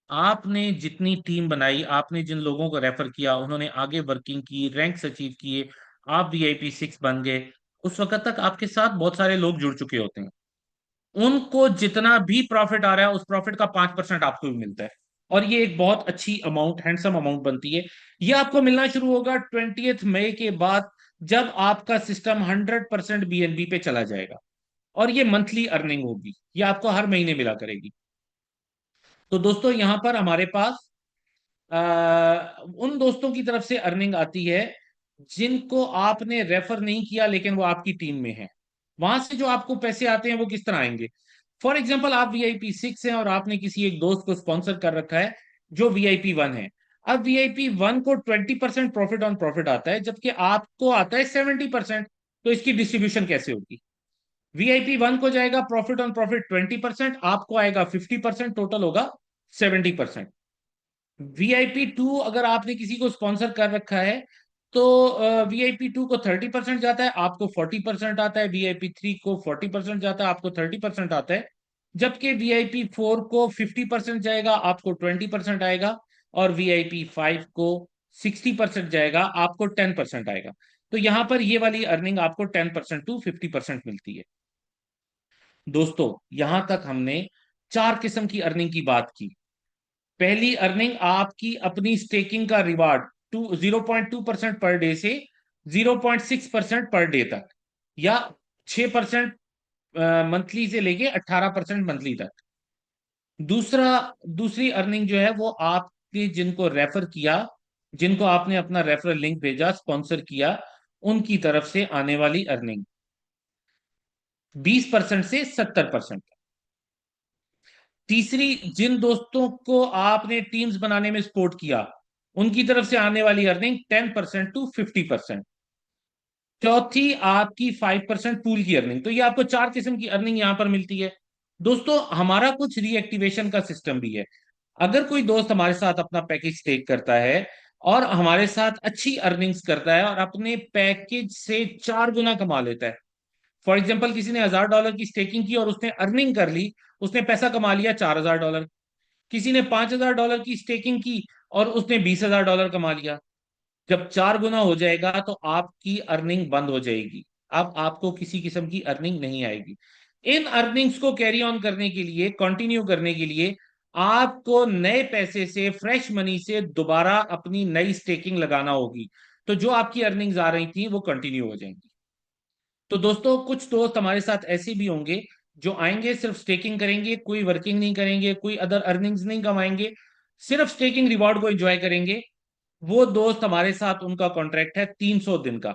आपने जितनी टीम बनाई, आपने जिन लोगों को रेफर किया, उन्होंने आगे वर्किंग की, रैंक्स अचीव किए, आप वीआईपी 6 बन गए, उस वक्त तक आपके साथ बहुत सारे लोग जुड़ चुके होते हैं। उनको जितना भी प्रॉफिट आ रहा है उस प्रॉफिट का 5% आपको भी मिलता है, और ये एक बहुत अच्छी अमाउंट, हैंडसम अमाउंट बनती है। ये आपको मिलना शुरू होगा 20 मई के बाद, जब आपका सिस्टम 100% बीएनबी पे चला जाएगा, और ये मंथली अर्निंग होगी, ये आपको हर महीने मिला करेगी। तो दोस्तों, यहां पर हमारे पास उन दोस्तों की तरफ से अर्निंग आती है जिनको आपने रेफर नहीं किया लेकिन वो आपकी टीम में है। वहां से जो आपको पैसे आते हैं वो किस तरह आएंगे? फॉर एग्जाम्पल, आप वीआईपी 6 हैं और आपने किसी एक दोस्त को स्पॉन्सर कर रखा है जो वीआईपी 1 है। अब वीआईपी 1 को 20% प्रॉफिट ऑन प्रॉफिट आता है, जबकि आपको आता है 70%। तो इसकी डिस्ट्रीब्यूशन कैसे होगी? वीआईपी 1 को जाएगा प्रॉफिट ऑन प्रॉफिट 20%, आपको आएगा 50%, टोटल होगा 70%। वीआईपी 2 अगर आपने किसी को स्पॉन्सर कर रखा है तो वीआईपी 2 को 30% जाता है, आपको 40% आता है, वीआईपी 3 को 40% जाता है, आपको 30% आता है, जबकि वीआईपी 4 को 50% जाएगा, आपको 20% आएगा, और वीआईपी 5 को 60% जाएगा, आपको 10% आएगा। तो यहां पर ये वाली अर्निंग आपको 10% to 50% मिलती है। दोस्तों, यहां तक हमने 4 किस्म की अर्निंग की बात की। पहली अर्निंग आपकी अपनी स्टेकिंग का रिवार्ड, 0.2% पर डे से 0.6% पर डे तक, या 6% मंथली से लेके 18% मंथली तक। दूसरा दूसरी अर्निंग जो है वो आपके जिनको रेफर किया, जिनको आपने अपना रेफरल लिंक भेजा, स्पॉन्सर किया, उनकी तरफ से आने वाली अर्निंग 20% से 70%। तीसरी, जिन दोस्तों को आपने टीम्स बनाने में सपोर्ट किया, उनकी तरफ से आने वाली अर्निंग 10% to 50%। चौथी, आपकी 5% पूल की अर्निंग। तो ये आपको 4 किस्म की अर्निंग यहां पर मिलती है। दोस्तों, हमारा कुछ रीएक्टिवेशन का सिस्टम भी है। अगर कोई दोस्त हमारे साथ अपना पैकेज टेक करता है और हमारे साथ अच्छी अर्निंग्स करता है और अपने पैकेज से 4 गुना कमा लेता है, फॉर एग्जाम्पल किसी ने $1000 की स्टेकिंग की और उसने अर्निंग कर ली, उसने पैसा कमा लिया $4000। किसी ने $5000 की स्टेकिंग की और उसने $20000 कमा लिया। जब 4 गुना हो जाएगा तो आपकी अर्निंग बंद हो जाएगी। अब आपको किसी किस्म की अर्निंग नहीं आएगी। इन अर्निंग्स को कैरी ऑन करने के लिए, कंटिन्यू करने के लिए, आपको नए पैसे से, फ्रेश मनी से दोबारा अपनी नई स्टेकिंग लगाना होगी। तो जो आपकी अर्निंग्स आ रही थी वो कंटिन्यू हो जाएंगी। तो दोस्तों, कुछ दोस्त हमारे साथ ऐसे भी होंगे जो आएंगे, सिर्फ स्टेकिंग करेंगे, कोई वर्किंग नहीं करेंगे, कोई अदर अर्निंग्स नहीं कमाएंगे, सिर्फ स्टेकिंग रिवॉर्ड को एंजॉय करेंगे। वो दोस्त हमारे साथ, उनका कॉन्ट्रैक्ट है 300 दिन का।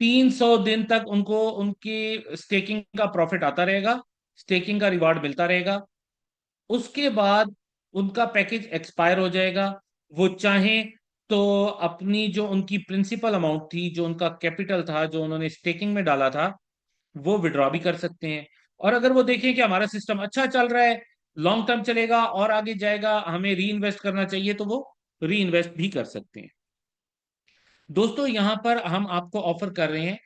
300 दिन तक उनको उनकी स्टेकिंग का प्रॉफिट आता रहेगा, स्टेकिंग का रिवॉर्ड मिलता रहेगा। उसके बाद उनका पैकेज एक्सपायर हो जाएगा। वो चाहें तो अपनी जो उनकी प्रिंसिपल अमाउंट थी, जो उनका कैपिटल था, जो उन्होंने स्टेकिंग में डाला था, वो विड्रॉ भी कर सकते हैं। और अगर वो देखें कि हमारा सिस्टम अच्छा चल रहा है, लॉन्ग टर्म चलेगा और आगे जाएगा, हमें री इन्वेस्ट करना चाहिए, तो वो री इन्वेस्ट भी कर सकते हैं। दोस्तों, यहां पर हम आपको ऑफर कर रहे हैं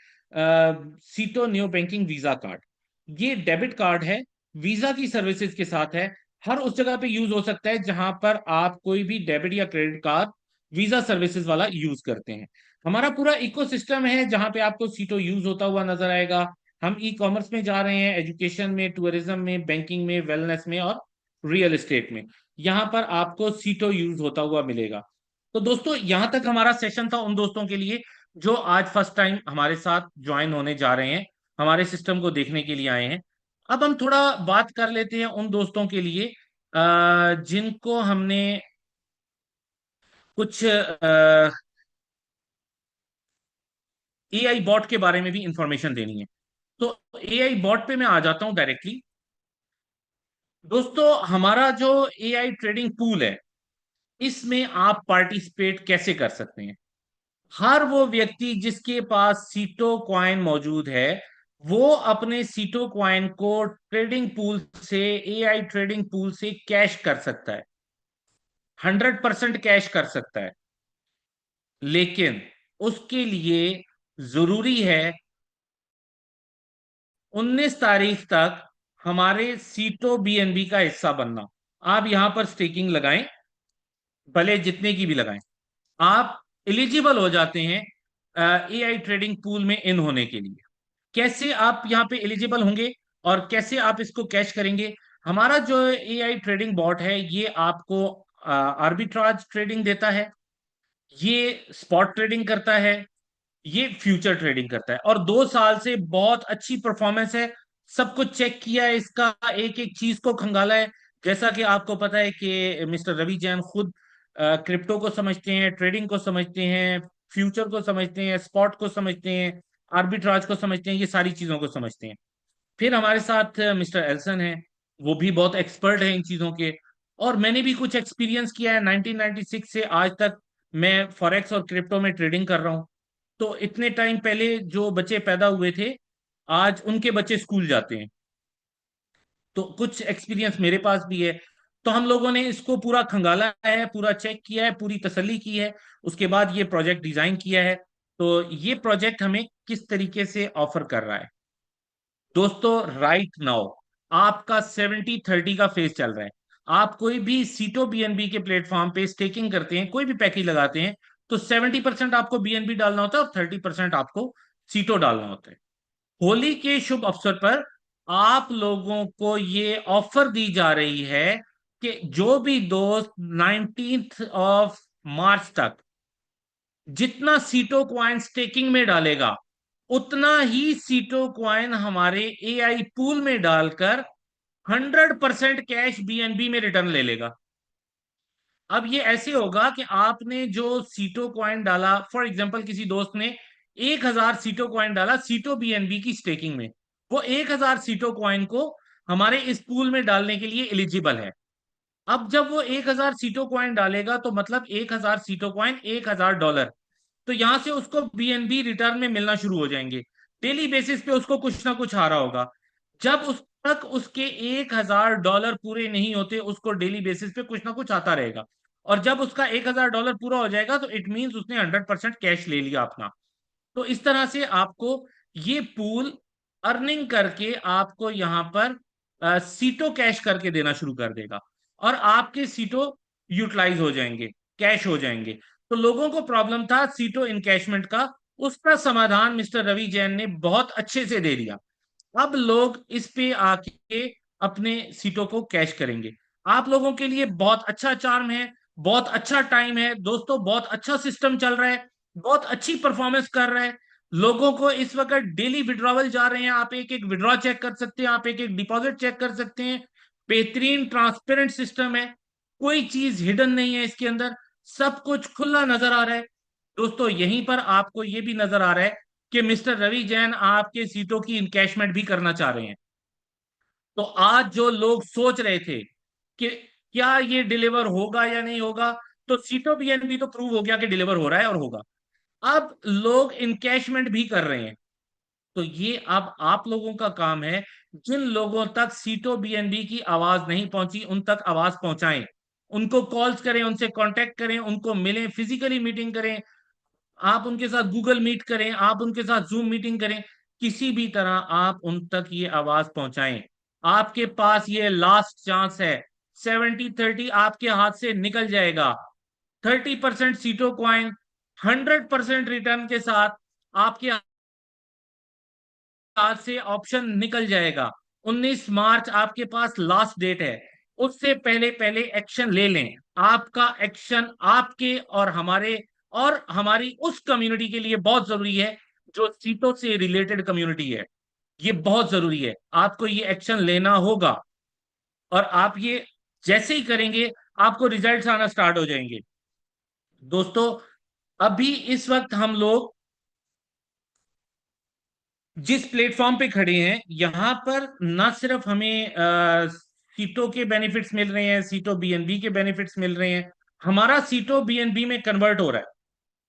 सीटो न्यू बैंकिंग वीजा कार्ड। ये डेबिट कार्ड है, वीजा की सर्विसेज के साथ है। हर उस जगह पे यूज हो सकता है जहां पर आप कोई भी डेबिट या क्रेडिट कार्ड वीजा सर्विसेज वाला यूज करते हैं। हमारा पूरा इकोसिस्टम है जहां पे आपको सीटो यूज होता हुआ नजर आएगा। हम ई कॉमर्स में जा रहे हैं, एजुकेशन में, टूरिज्म में, बैंकिंग में, वेलनेस में और रियल एस्टेट में। यहां पर आपको सीटो यूज होता हुआ मिलेगा। तो दोस्तों, यहां तक हमारा सेशन था उन दोस्तों के लिए जो आज फर्स्ट टाइम हमारे साथ ज्वाइन होने जा रहे हैं, हमारे सिस्टम को देखने के लिए आए हैं। अब हम थोड़ा बात कर लेते हैं उन दोस्तों के लिए जिनको हमने कुछ एआई बॉट के बारे में भी इंफॉर्मेशन देनी है। तो एआई बॉट पे मैं आ जाता हूं डायरेक्टली। दोस्तों, हमारा जो एआई ट्रेडिंग पूल है, इसमें आप पार्टिसिपेट कैसे कर सकते हैं? हर वो व्यक्ति जिसके पास सीटो क्वाइन मौजूद है, वो अपने सीटो क्वाइन को ट्रेडिंग पूल से, एआई ट्रेडिंग पूल से कैश कर सकता है। 100% कैश कर सकता है। लेकिन उसके लिए जरूरी है 19 तारीख तक हमारे सीटो बीएनबी का हिस्सा बनना। आप यहां पर स्टेकिंग लगाएं, भले जितने की भी लगाएं, आप एलिजिबल हो जाते हैं एआई ट्रेडिंग पूल में इन होने के लिए। कैसे आप यहाँ पे एलिजिबल होंगे और कैसे आप इसको कैश करेंगे? हमारा जो एआई ट्रेडिंग बॉट है, ये आपको आर्बिट्राज ट्रेडिंग देता है, ये स्पॉट ट्रेडिंग करता है, ये फ्यूचर ट्रेडिंग करता है, और 2 साल से बहुत अच्छी परफॉर्मेंस है। सब कुछ चेक किया है, इसका एक एक चीज को खंगाला है। जैसा कि आपको पता है कि मिस्टर रवि जैन खुद क्रिप्टो को समझते हैं, ट्रेडिंग को समझते हैं, फ्यूचर को समझते हैं, स्पॉट को समझते हैं, आर्बिट्राज को समझते हैं, ये सारी चीजों को समझते हैं। फिर हमारे साथ मिस्टर एल्सन है, वो भी बहुत एक्सपर्ट है इन चीजों के। और मैंने भी कुछ एक्सपीरियंस किया है, 1996 से आज तक मैं फॉरेक्स और क्रिप्टो में ट्रेडिंग कर रहा हूँ। तो इतने टाइम पहले जो बच्चे पैदा हुए थे, आज उनके बच्चे स्कूल जाते हैं। तो कुछ एक्सपीरियंस मेरे पास भी है। तो हम लोगों ने इसको पूरा खंगाला है, पूरा चेक किया है, पूरी तसल्ली की है, उसके बाद ये प्रोजेक्ट डिजाइन किया है। तो ये प्रोजेक्ट हमें किस तरीके से ऑफर कर रहा है? दोस्तों, राइट नाउ आपका 70-30 का फेज चल रहा है। आप कोई भी सीटो बीएनबी के प्लेटफॉर्म पे स्टेकिंग करते हैं, कोई भी पैकेज लगाते हैं, तो 70% आपको बीएनबी डालना होता है और 30% आपको सीटो डालना होता है। होली के शुभ अवसर पर आप लोगों को ये ऑफर दी जा रही है कि जो भी दोस्त 19 मार्च तक जितना सीटो क्वाइन स्टेकिंग में डालेगा, उतना ही सीटो क्वाइन हमारे एआई पूल में डालकर 100% कैश बीएनबी में रिटर्न ले लेगा। अब ये ऐसे होगा कि आपने जो सीटो क्वाइन डाला, फॉर एग्जांपल किसी दोस्त ने 1,000 सीटो क्वाइन डाला सीटो बीएनबी की स्टेकिंग में, वो 1,000 सीटो क्वाइन को हमारे इस पूल में डालने के लिए एलिजिबल है। अब जब वो 1,000 सीटो क्वाइन डालेगा तो मतलब 1,000 सीटो क्वाइन $1,000, तो यहां से उसको बीएनबी रिटर्न में मिलना शुरू हो जाएंगे। डेली बेसिस पे उसको कुछ ना कुछ आ रहा होगा। जब उस तक उसके $1,000 पूरे नहीं होते, उसको डेली बेसिस पे कुछ ना कुछ आता रहेगा। और जब उसका $1,000 पूरा हो जाएगा तो इट मीन्स उसने 100% कैश ले लिया अपना। तो इस तरह से आपको ये पूल अर्निंग करके आपको यहाँ पर सीटों कैश करके देना शुरू कर देगा, और आपके सीटों यूटिलाइज हो जाएंगे, कैश हो जाएंगे। तो लोगों को प्रॉब्लम था सीटों इनकैशमेंट का, उसका समाधान मिस्टर रवि जैन ने बहुत अच्छे से दे दिया। अब लोग इस पे आके अपने सीटों को कैश करेंगे। आप लोगों के लिए बहुत अच्छा चार्म है, बहुत अच्छा टाइम है दोस्तों, बहुत अच्छा सिस्टम चल रहा है, बहुत अच्छी परफॉर्मेंस कर रहा है। लोगों को इस वक्त डेली विड्रॉवल जा रहे हैं, आप एक एक विड्रॉ चेक कर सकते हैं, आप एक एक डिपॉजिट चेक कर सकते हैं। बेहतरीन ट्रांसपेरेंट सिस्टम है, कोई चीज हिडन नहीं है इसके अंदर, सब कुछ खुला नजर आ रहा है। दोस्तों यहीं पर आपको ये भी नजर आ रहा है कि मिस्टर रवि जैन आपके सीटों की इनकैशमेंट भी करना चाह रहे हैं। तो आज जो लोग सोच रहे थे कि क्या ये डिलीवर होगा या नहीं होगा, तो सीटों बीएनबी तो प्रूव हो गया कि डिलीवर हो रहा है और होगा। अब लोग इनकैशमेंट भी कर रहे हैं। तो ये अब आप लोगों का काम है, जिन लोगों तक सीटों बीएनबी की आवाज नहीं पहुंची उन तक आवाज पहुंचाएं। उनको कॉल्स करें, उनसे कांटेक्ट करें, उनको मिलें, फिजिकली मीटिंग करें, आप उनके साथ गूगल मीट करें, आप उनके साथ जूम मीटिंग करें, किसी भी तरह आप उन तक ये आवाज पहुंचाएं। आपके पास ये लास्ट चांस है। 70-30 आपके हाथ से निकल जाएगा। 30% सीटों क्वाइन 100% रिटर्न के साथ आपके हाथ से ऑप्शन निकल जाएगा। 19 मार्च आपके पास लास्ट डेट है, उससे पहले पहले एक्शन ले लें। आपका एक्शन आपके और हमारी उस कम्युनिटी के लिए बहुत जरूरी है जो सीटों से रिलेटेड कम्युनिटी है। ये बहुत जरूरी है, आपको ये एक्शन लेना होगा। और आप ये जैसे ही करेंगे आपको रिजल्ट्स आना स्टार्ट हो जाएंगे। दोस्तों अभी इस वक्त हम लोग जिस प्लेटफॉर्म पे खड़े हैं, यहां पर ना सिर्फ हमें सीटों के बेनिफिट्स मिल रहे हैं, सीटों बीएनबी के बेनिफिट्स मिल रहे हैं, हमारा सीटों बीएनबी में कन्वर्ट हो रहा है।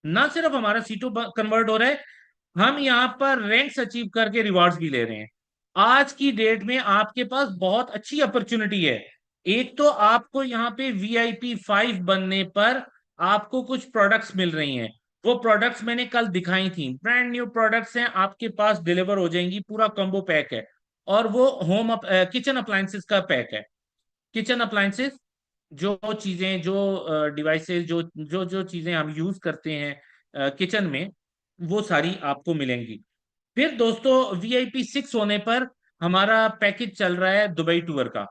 ना सिर्फ हमारा सीटों कन्वर्ट हो रहा है, हम यहाँ पर रैंक्स अचीव करके रिवॉर्ड्स भी ले रहे हैं। आज की डेट में आपके पास बहुत अच्छी अपॉर्चुनिटी है। एक तो आपको यहाँ पे VIP 5 बनने पर आपको कुछ प्रोडक्ट्स मिल रही हैं। वो प्रोडक्ट्स मैंने कल दिखाई थी, ब्रांड न्यू प्रोडक्ट्स हैं, आपके पास डिलीवर हो जाएंगी, पूरा कॉम्बो पैक है। और वो किचन अप्लायंसेस का पैक है। किचन अप्लायंसेस, जो चीजें, जो डिवाइसेस, जो जो जो चीजें हम यूज करते हैं किचन में, वो सारी आपको मिलेंगी। फिर दोस्तों VIP 6 होने पर हमारा पैकेज चल रहा है दुबई टूर का।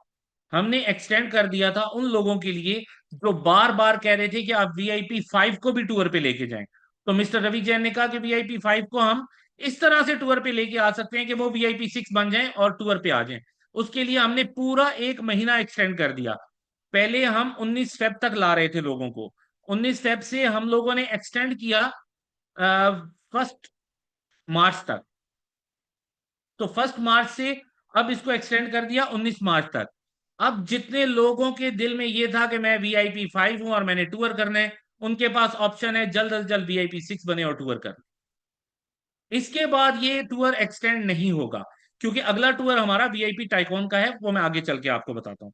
हमने एक्सटेंड कर दिया था उन लोगों के लिए जो बार बार कह रहे थे कि आप VIP 5 को भी टूर पे लेके जाएं। तो मिस्टर रवि जैन ने कहा कि VIP 5 को हम इस तरह से टूर पे लेके आ सकते हैं कि वो VIP 6 बन जाएं और टूर पे आ जाएं। उसके लिए हमने पूरा 1 महीना एक्सटेंड कर दिया। पहले हम 19 फेब तक ला रहे थे लोगों को, 19 फेब से हम लोगों ने एक्सटेंड किया 1 मार्च तक। तो 1 मार्च से अब इसको एक्सटेंड कर दिया 19 मार्च तक। अब जितने लोगों के दिल में ये था कि मैं VIP 5 हूं और मैंने टूर करना है, उनके पास ऑप्शन है जल्द अज जल्द VIP 6 बने और टूर कर। इसके बाद ये टूर एक्सटेंड नहीं होगा, क्योंकि अगला टूर हमारा VIP टाइकॉन का है, वो मैं आगे चल के आपको बताता हूँ।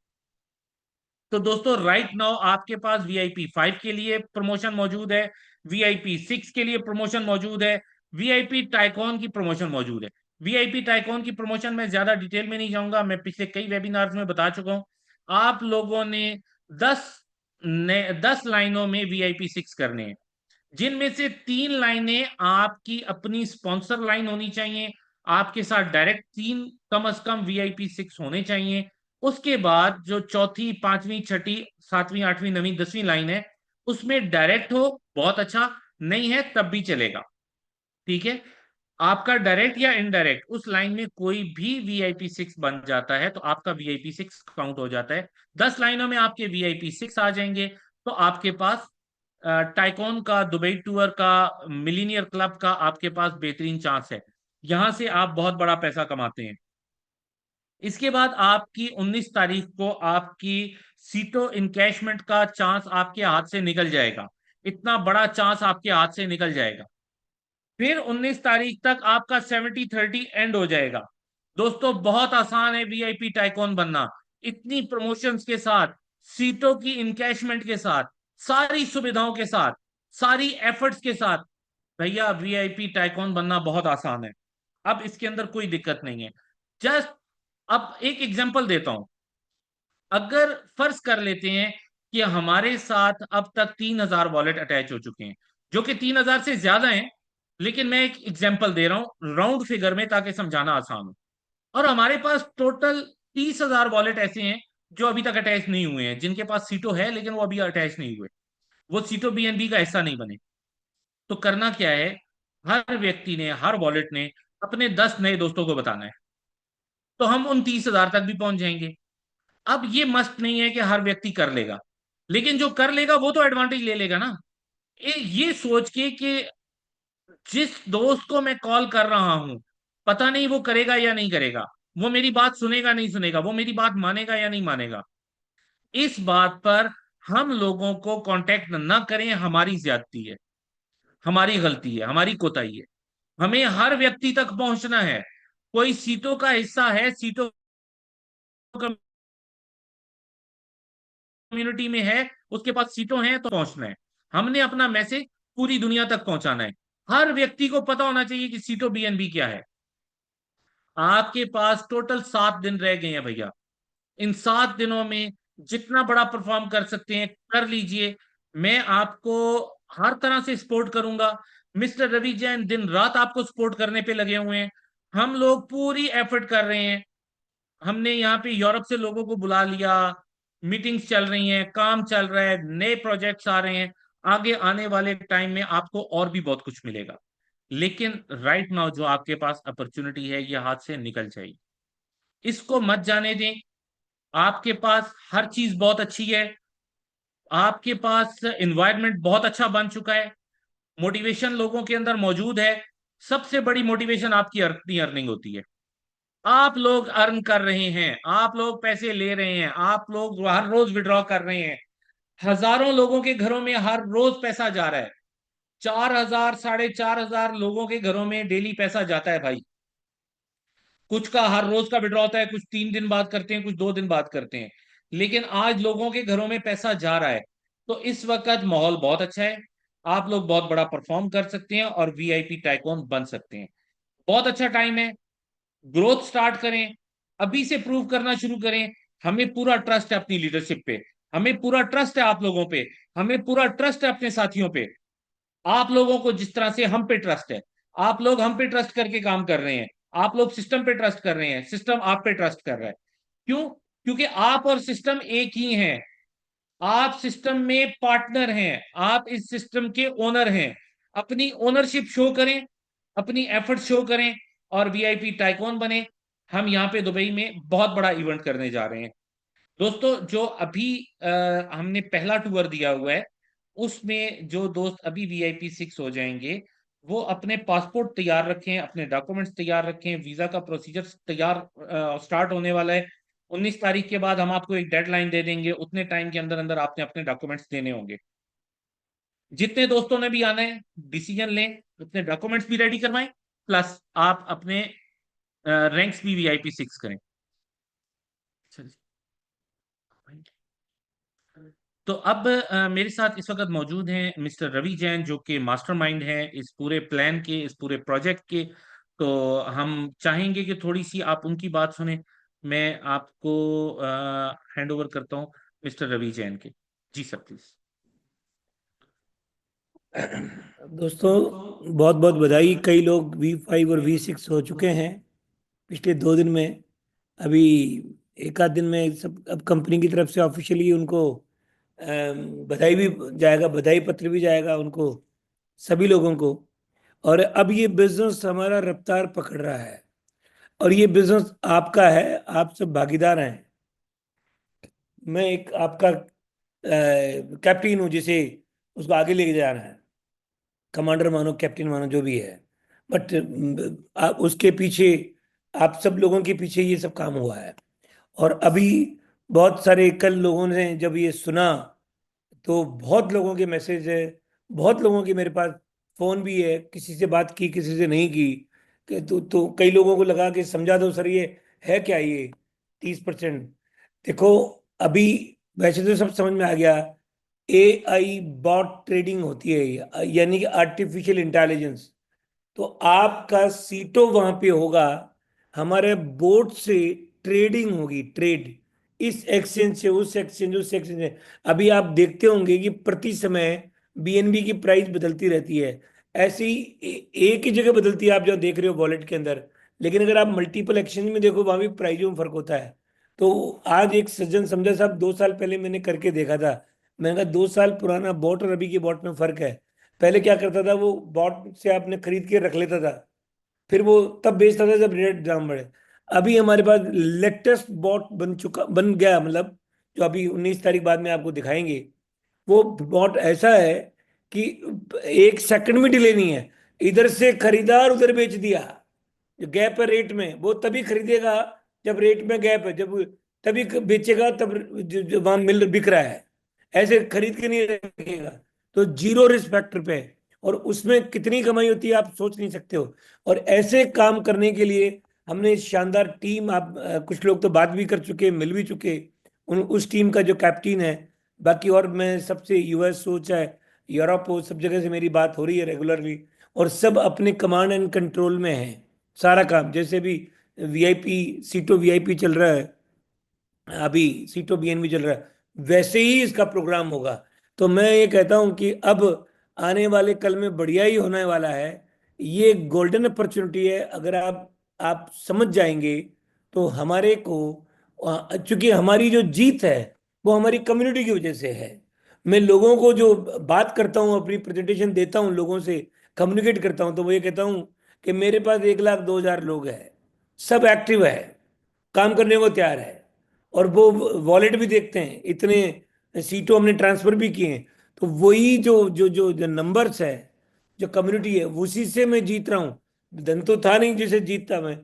तो दोस्तों राइट नाउ आपके पास VIP 5 के लिए प्रमोशन मौजूद है, VIP 6 के लिए प्रमोशन मौजूद है, VIP टाइकॉन की प्रमोशन मौजूद है। VIP टाइकॉन की प्रमोशन में ज्यादा डिटेल में नहीं जाऊंगा, मैं पिछले कई वेबिनार्स में बता चुका हूं। आप लोगों ने 10 लाइनों में VIP 6 करने हैं। जिनमें से 3 लाइनें आपकी अपनी स्पॉन्सर लाइन होनी चाहिए, आपके साथ डायरेक्ट 3 कम से कम VIP 6 होने चाहिए। उसके बाद जो चौथी, पांचवी, छठी, सातवीं, आठवीं, नवीं, 10वीं लाइन है, उसमें डायरेक्ट हो बहुत अच्छा, नहीं है तब भी चलेगा, ठीक है। आपका डायरेक्ट या इनडायरेक्ट उस लाइन में कोई भी VIP 6 बन जाता है तो आपका VIP 6 काउंट हो जाता है। 10 लाइनों में आपके VIP 6 आ जाएंगे, तो आपके पास टाइकॉन का, दुबई टूर का, मिलीनियर क्लब का आपके पास बेहतरीन चांस है। यहां से आप बहुत बड़ा पैसा कमाते हैं। इसके बाद आपकी 19 तारीख को आपकी सीटो इनकैशमेंट का चांस आपके हाथ से निकल जाएगा। इतना बड़ा चांस आपके हाथ से निकल जाएगा। फिर 19 तारीख तक आपका 70-30 एंड हो जाएगा। दोस्तों बहुत आसान है VIP टाइकॉन बनना, इतनी प्रमोशंस के साथ, सीटों की इनकैशमेंट के साथ, सारी सुविधाओं के साथ, सारी एफर्ट्स के साथ। भैया VIP टाइकॉन बनना बहुत आसान है। अब इसके अंदर कोई दिक्कत नहीं है। जस्ट अब एक एग्जांपल देता हूं। अगर फर्ज कर लेते हैं कि हमारे साथ अब तक 3,000 वॉलेट अटैच हो चुके हैं, जो कि 3,000 से ज्यादा हैं, लेकिन मैं एक एग्जांपल दे रहा हूं राउंड फिगर में ताकि समझाना आसान हो। और हमारे पास टोटल 30,000 वॉलेट ऐसे हैं जो अभी तक अटैच नहीं हुए हैं, जिनके पास सीटो है लेकिन वो अभी अटैच नहीं हुए, वो सीटो BNB का हिस्सा नहीं बने। तो करना क्या है, हर व्यक्ति ने, हर वॉलेट ने अपने 10 नए दोस्तों को बताना है, तो हम उन 30,000 तक भी पहुंच जाएंगे। अब ये मस्त नहीं है कि हर व्यक्ति कर लेगा, लेकिन जो कर लेगा वो तो एडवांटेज ले लेगा ना। ये सोच के कि जिस दोस्त को मैं कॉल कर रहा हूं, पता नहीं वो करेगा या नहीं करेगा, वो मेरी बात सुनेगा नहीं सुनेगा, वो मेरी बात मानेगा या नहीं मानेगा, इस बात पर हम लोगों को कांटेक्ट ना करें, हमारी ज्यादती है, हमारी गलती है, हमारी कोताही है। हमें हर व्यक्ति तक पहुंचना है। कोई सीटों का हिस्सा है, सीटों कम्युनिटी में है, उसके पास सीटों हैं तो पहुंचना है। हमने अपना मैसेज पूरी दुनिया तक पहुंचाना है। हर व्यक्ति को पता होना चाहिए कि सीटो BNB क्या है। आपके पास टोटल 7 दिन रह गए हैं भैया। इन 7 दिनों में जितना बड़ा परफॉर्म कर सकते हैं कर लीजिए। मैं आपको हर तरह से सपोर्ट करूंगा। मिस्टर रवि जैन दिन रात आपको सपोर्ट करने पे लगे हुए हैं। हम लोग पूरी एफर्ट कर रहे हैं। हमने यहाँ पे यूरोप से लोगों को बुला लिया, मीटिंग्स चल रही हैं, काम चल रहा है, नए प्रोजेक्ट्स आ रहे हैं। आगे आने वाले टाइम में आपको और भी बहुत कुछ मिलेगा। लेकिन राइट नाउ जो आपके पास अपॉर्चुनिटी है ये हाथ से निकल जाएगी, इसको मत जाने दें। आपके पास हर चीज बहुत अच्छी है, आपके पास एनवायरनमेंट बहुत अच्छा बन चुका है, मोटिवेशन लोगों के अंदर मौजूद है। सबसे बड़ी मोटिवेशन आपकी अपनी अर्निंग होती है। आप लोग अर्न कर रहे हैं, आप लोग पैसे ले रहे हैं, आप लोग हर रोज विड्रॉ कर रहे हैं। हजारों लोगों के घरों में हर रोज पैसा जा रहा है। 4,000, 4,500 लोगों के घरों में डेली पैसा जाता है भाई। कुछ का हर रोज का विड्रॉ होता है, कुछ 3 दिन बाद करते हैं, कुछ 2 दिन बाद करते हैं, लेकिन आज लोगों के घरों में पैसा जा रहा है। तो इस वक्त माहौल बहुत अच्छा है। आप लोग बहुत बड़ा परफॉर्म कर सकते हैं और VIP टाइकॉन बन सकते हैं। बहुत अच्छा टाइम है, ग्रोथ स्टार्ट करें, अभी से प्रूव करना शुरू करें। हमें पूरा ट्रस्ट है अपनी लीडरशिप पे, हमें पूरा ट्रस्ट है आप लोगों पे, हमें पूरा ट्रस्ट है अपने साथियों पे। आप लोगों को जिस तरह से हम पे ट्रस्ट है, आप लोग हम पे ट्रस्ट करके काम कर रहे हैं, आप लोग सिस्टम पे ट्रस्ट कर रहे हैं, सिस्टम आप पे ट्रस्ट कर रहा है। क्यों? क्योंकि आप और सिस्टम एक ही हैं। आप सिस्टम में पार्टनर हैं, आप इस सिस्टम के ओनर हैं। अपनी ओनरशिप शो करें, अपनी एफर्ट शो करें और VIP टाइकॉन बने। हम यहाँ पे दुबई में बहुत बड़ा इवेंट करने जा रहे हैं। दोस्तों जो अभी हमने पहला टूर दिया हुआ है, उसमें जो दोस्त अभी VIP 6 हो जाएंगे, वो अपने पासपोर्ट तैयार रखें, अपने डॉक्यूमेंट्स तैयार रखें, वीजा का प्रोसीजर तैयार स्टार्ट होने वाला है। 19 तारीख के बाद हम आपको एक डेडलाइन दे देंगे, उतने टाइम के अंदर अंदर आपने अपने डॉक्यूमेंट्स देने होंगे। जितने दोस्तों ने भी आना है डिसीजन लें, अपने डॉक्यूमेंट्स भी रेडी करवाएं, प्लस आप अपने रैंक्स भी VIP 6 करें। तो अब मेरे साथ इस वक्त मौजूद हैं मिस्टर रवि जैन, जो कि मास्टरमाइंड हैं इस पूरे प्लान के, इस पूरे प्रोजेक्ट के। तो हम चाहेंगे कि थोड़ी सी आप उनकी बात सुने। मैं आपको हैंड ओवर करता हूं मिस्टर रवि जैन के। जी सर प्लीज। दोस्तों, बहुत बहुत बधाई। कई लोग V5 और V6 हो चुके हैं पिछले 2 दिन में। अभी एक आध दिन में सब अब कंपनी की तरफ से ऑफिशियली उनको बधाई भी जाएगा, बधाई पत्र भी जाएगा उनको, सभी लोगों को। और अब ये बिजनेस हमारा रफ्तार पकड़ रहा है, और ये बिजनेस आपका है, आप सब भागीदार हैं। मैं एक आपका कैप्टन हूँ जिसे उसको आगे लेके जा रहा है। कमांडर मानो, कैप्टन मानो, जो भी है। बट उसके पीछे, आप सब लोगों के पीछे ये सब काम हुआ है। और अभी बहुत सारे कल लोगों ने जब ये सुना, तो बहुत लोगों के मैसेज है, बहुत लोगों के मेरे पास फोन भी है। किसी से बात की, किसी से नहीं की। तो कई लोगों को लगा कि समझा दो सर, ये है क्या ये 30%। देखो, अभी वैसे तो सब समझ में आ गया। AI बॉट ट्रेडिंग होती है, यानी कि आर्टिफिशियल इंटेलिजेंस। तो आपका सीटो वहां पे होगा, हमारे बोर्ड से ट्रेडिंग होगी, ट्रेड इस एक्सचेंज से उस एक्सचेंज, उस एक्सचेंज से। अभी आप देखते होंगे कि प्रति समय BNB की प्राइस बदलती रहती है। ऐसे ही एक ही जगह बदलती है, आप जो देख रहे हो वॉलेट के अंदर। लेकिन अगर आप मल्टीपल एक्सचेंज में देखो, वहां भी प्राइसों में फर्क होता है। तो आज एक सज्जन समझा साहब, 2 साल पहले मैंने करके देखा था। मैंने कहा 2 साल पुराना बॉट और अभी के बॉट में फर्क है। पहले क्या करता था, वो बॉट से आपने खरीद के रख लेता था, फिर वो तब बेचता था जब रेट दाम बढ़े। अभी हमारे पास लेटेस्ट बॉट बन गया, मतलब जो अभी 19 तारीख बाद में आपको दिखाएंगे। वो बॉट ऐसा है कि 1 सेकंड में डिले नहीं है। इधर से खरीदार उधर बेच दिया, जो गैप है रेट में, वो तभी खरीदेगा जब रेट में गैप है, जब तभी बेचेगा तब वहां मिल बिक रहा है। ऐसे खरीद के नहीं रखेगा। तो जीरो रिस्क फैक्टर पे है। और उसमें कितनी कमाई होती है आप सोच नहीं सकते हो। और ऐसे काम करने के लिए हमने शानदार टीम, आप कुछ लोग तो बात भी कर चुके, मिल भी चुके। उस टीम का जो कैप्टन है। बाकी और मैं सबसे US हो चाहे यूरोप हो, सब जगह से मेरी बात हो रही है रेगुलरली। और सब अपने कमांड एंड कंट्रोल में है। सारा काम जैसे भी VIP सीटों VIP चल रहा है, अभी सीटों BNB चल रहा है, वैसे ही इसका प्रोग्राम होगा। तो मैं ये कहता हूं कि अब आने वाले कल में बढ़िया ही होने वाला है। ये गोल्डन अपॉर्चुनिटी है। अगर आप समझ जाएंगे तो हमारे को, चूंकि हमारी जो जीत है वो हमारी कम्युनिटी की वजह से है। मैं लोगों को जो बात करता हूँ, अपनी प्रेजेंटेशन देता हूँ, लोगों से कम्युनिकेट करता हूँ, तो वो ये कहता हूँ कि मेरे पास 1,02,000 लोग हैं, सब एक्टिव है, काम करने को तैयार है। और वो वॉलेट भी देखते हैं, इतने सीटों हमने ट्रांसफर भी किए हैं। तो वही जो नंबर्स है, जो कम्युनिटी है, उसी से मैं जीत रहा हूँ। धन तो था नहीं जिसे जीतता मैं।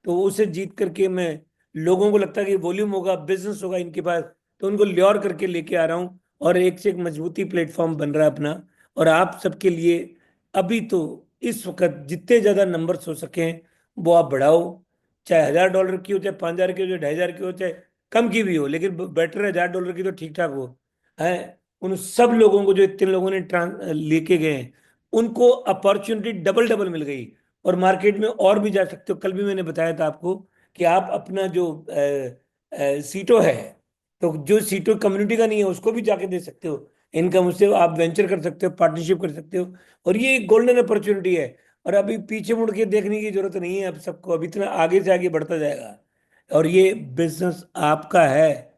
तो उसे जीत करके मैं, लोगों को लगता है कि वॉल्यूम होगा, बिजनेस होगा इनके पास, तो उनको ल्योर करके लेके आ रहा हूँ। और एक से एक मजबूती प्लेटफॉर्म बन रहा है अपना। और आप सबके लिए अभी तो इस वक्त जितने ज्यादा नंबर्स हो सके वो आप बढ़ाओ। चाहे $1,000 की हो, चाहे 5,000 की हो, चाहे 2,500 की हो, चाहे कम की भी हो, लेकिन बेटर है $1,000 की तो ठीक ठाक हो। है उन सब लोगों को जो इतने लोगों ने लेके गए हैं, उनको अपॉर्चुनिटी डबल डबल मिल गई। और मार्केट में और भी जा सकते हो। कल भी मैंने बताया था आपको कि आप अपना जो सीटो है, तो जो सीटो कम्युनिटी का नहीं है उसको भी जाके दे सकते हो। इनकम उससे आप वेंचर कर सकते हो, पार्टनरशिप कर सकते हो। और ये एक गोल्डन अपॉर्चुनिटी है। और अभी पीछे मुड़ के देखने की जरूरत नहीं है। अब सबको अब इतना आगे से आगे बढ़ता जाएगा। और ये बिजनेस आपका है।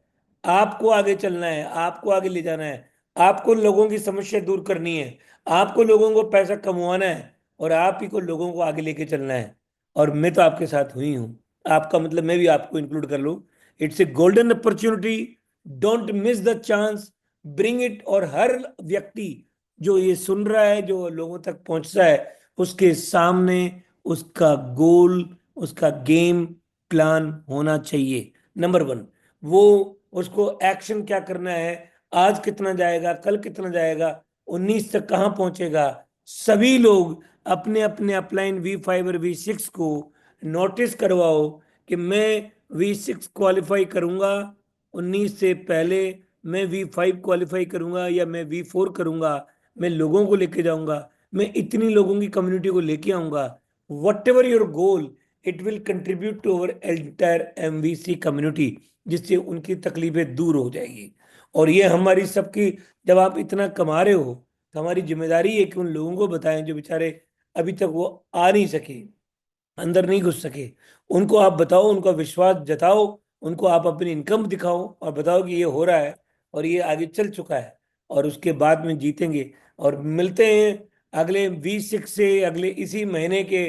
आपको आगे चलना है, आपको आगे ले जाना है। आपको लोगों की समस्या दूर करनी है। आपको लोगों को पैसा कमवाना है। और आप ही को लोगों को आगे लेके चलना है। और मैं तो आपके साथ हुई हूँ। आपका मतलब मैं भी आपको इंक्लूड कर लूँ। It's a golden opportunity. Don't miss the chance, bring it. और हर व्यक्ति जो ये सुन रहा है, जो लोगों तक पहुंचता है, उसके सामने उसका गोल, उसका गेम प्लान होना चाहिए। नंबर 1, वो उसको एक्शन क्या करना है, आज कितना जाएगा, कल कितना जाएगा, 19 तक कहाँ पहुंचेगा। सभी लोग अपने अपने अपलाइन V5 और V6 को नोटिस करवाओ कि मैं V6 क्वालिफाई करूंगा 19 से पहले, मैं V5 क्वालिफाई करूंगा या मैं V4 करूंगा। मैं लोगों को लेके जाऊंगा, मैं इतनी लोगों की कम्युनिटी को लेके आऊंगा। Whatever your goal, it will contribute to our entire MVC community, जिससे उनकी तकलीफें दूर हो जाएगी। और ये हमारी सबकी, जब आप इतना कमा रहे हो तो हमारी जिम्मेदारी है कि उन लोगों को बताएं जो बेचारे अभी तक वो आ नहीं सके, अंदर नहीं घुस सके। उनको आप बताओ, उनका विश्वास जताओ, उनको आप अपनी इनकम दिखाओ और बताओ कि ये हो रहा है और ये आगे चल चुका है, और उसके बाद में जीतेंगे। और मिलते हैं अगले 20 से, अगले इसी महीने के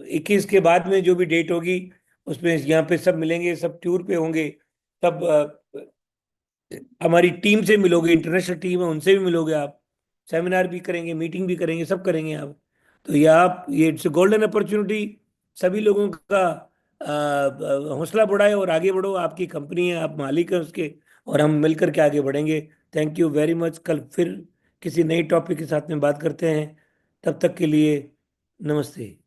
21 के बाद में जो भी डेट होगी, उसमें यहाँ पे सब मिलेंगे, सब टूर पे होंगे। सब हमारी टीम से मिलोगे, इंटरनेशनल टीम है उनसे भी मिलोगे आप, सेमिनार भी करेंगे, मीटिंग भी करेंगे, सब करेंगे आप। तो ये इट्स गोल्डन अपॉर्चुनिटी। सभी लोगों का हौसला बढ़ाए और आगे बढ़ो। आपकी कंपनी है, आप मालिक हैं उसके, और हम मिलकर के आगे बढ़ेंगे। Thank you very much. कल फिर किसी नई टॉपिक के साथ में बात करते हैं। तब तक के लिए नमस्ते।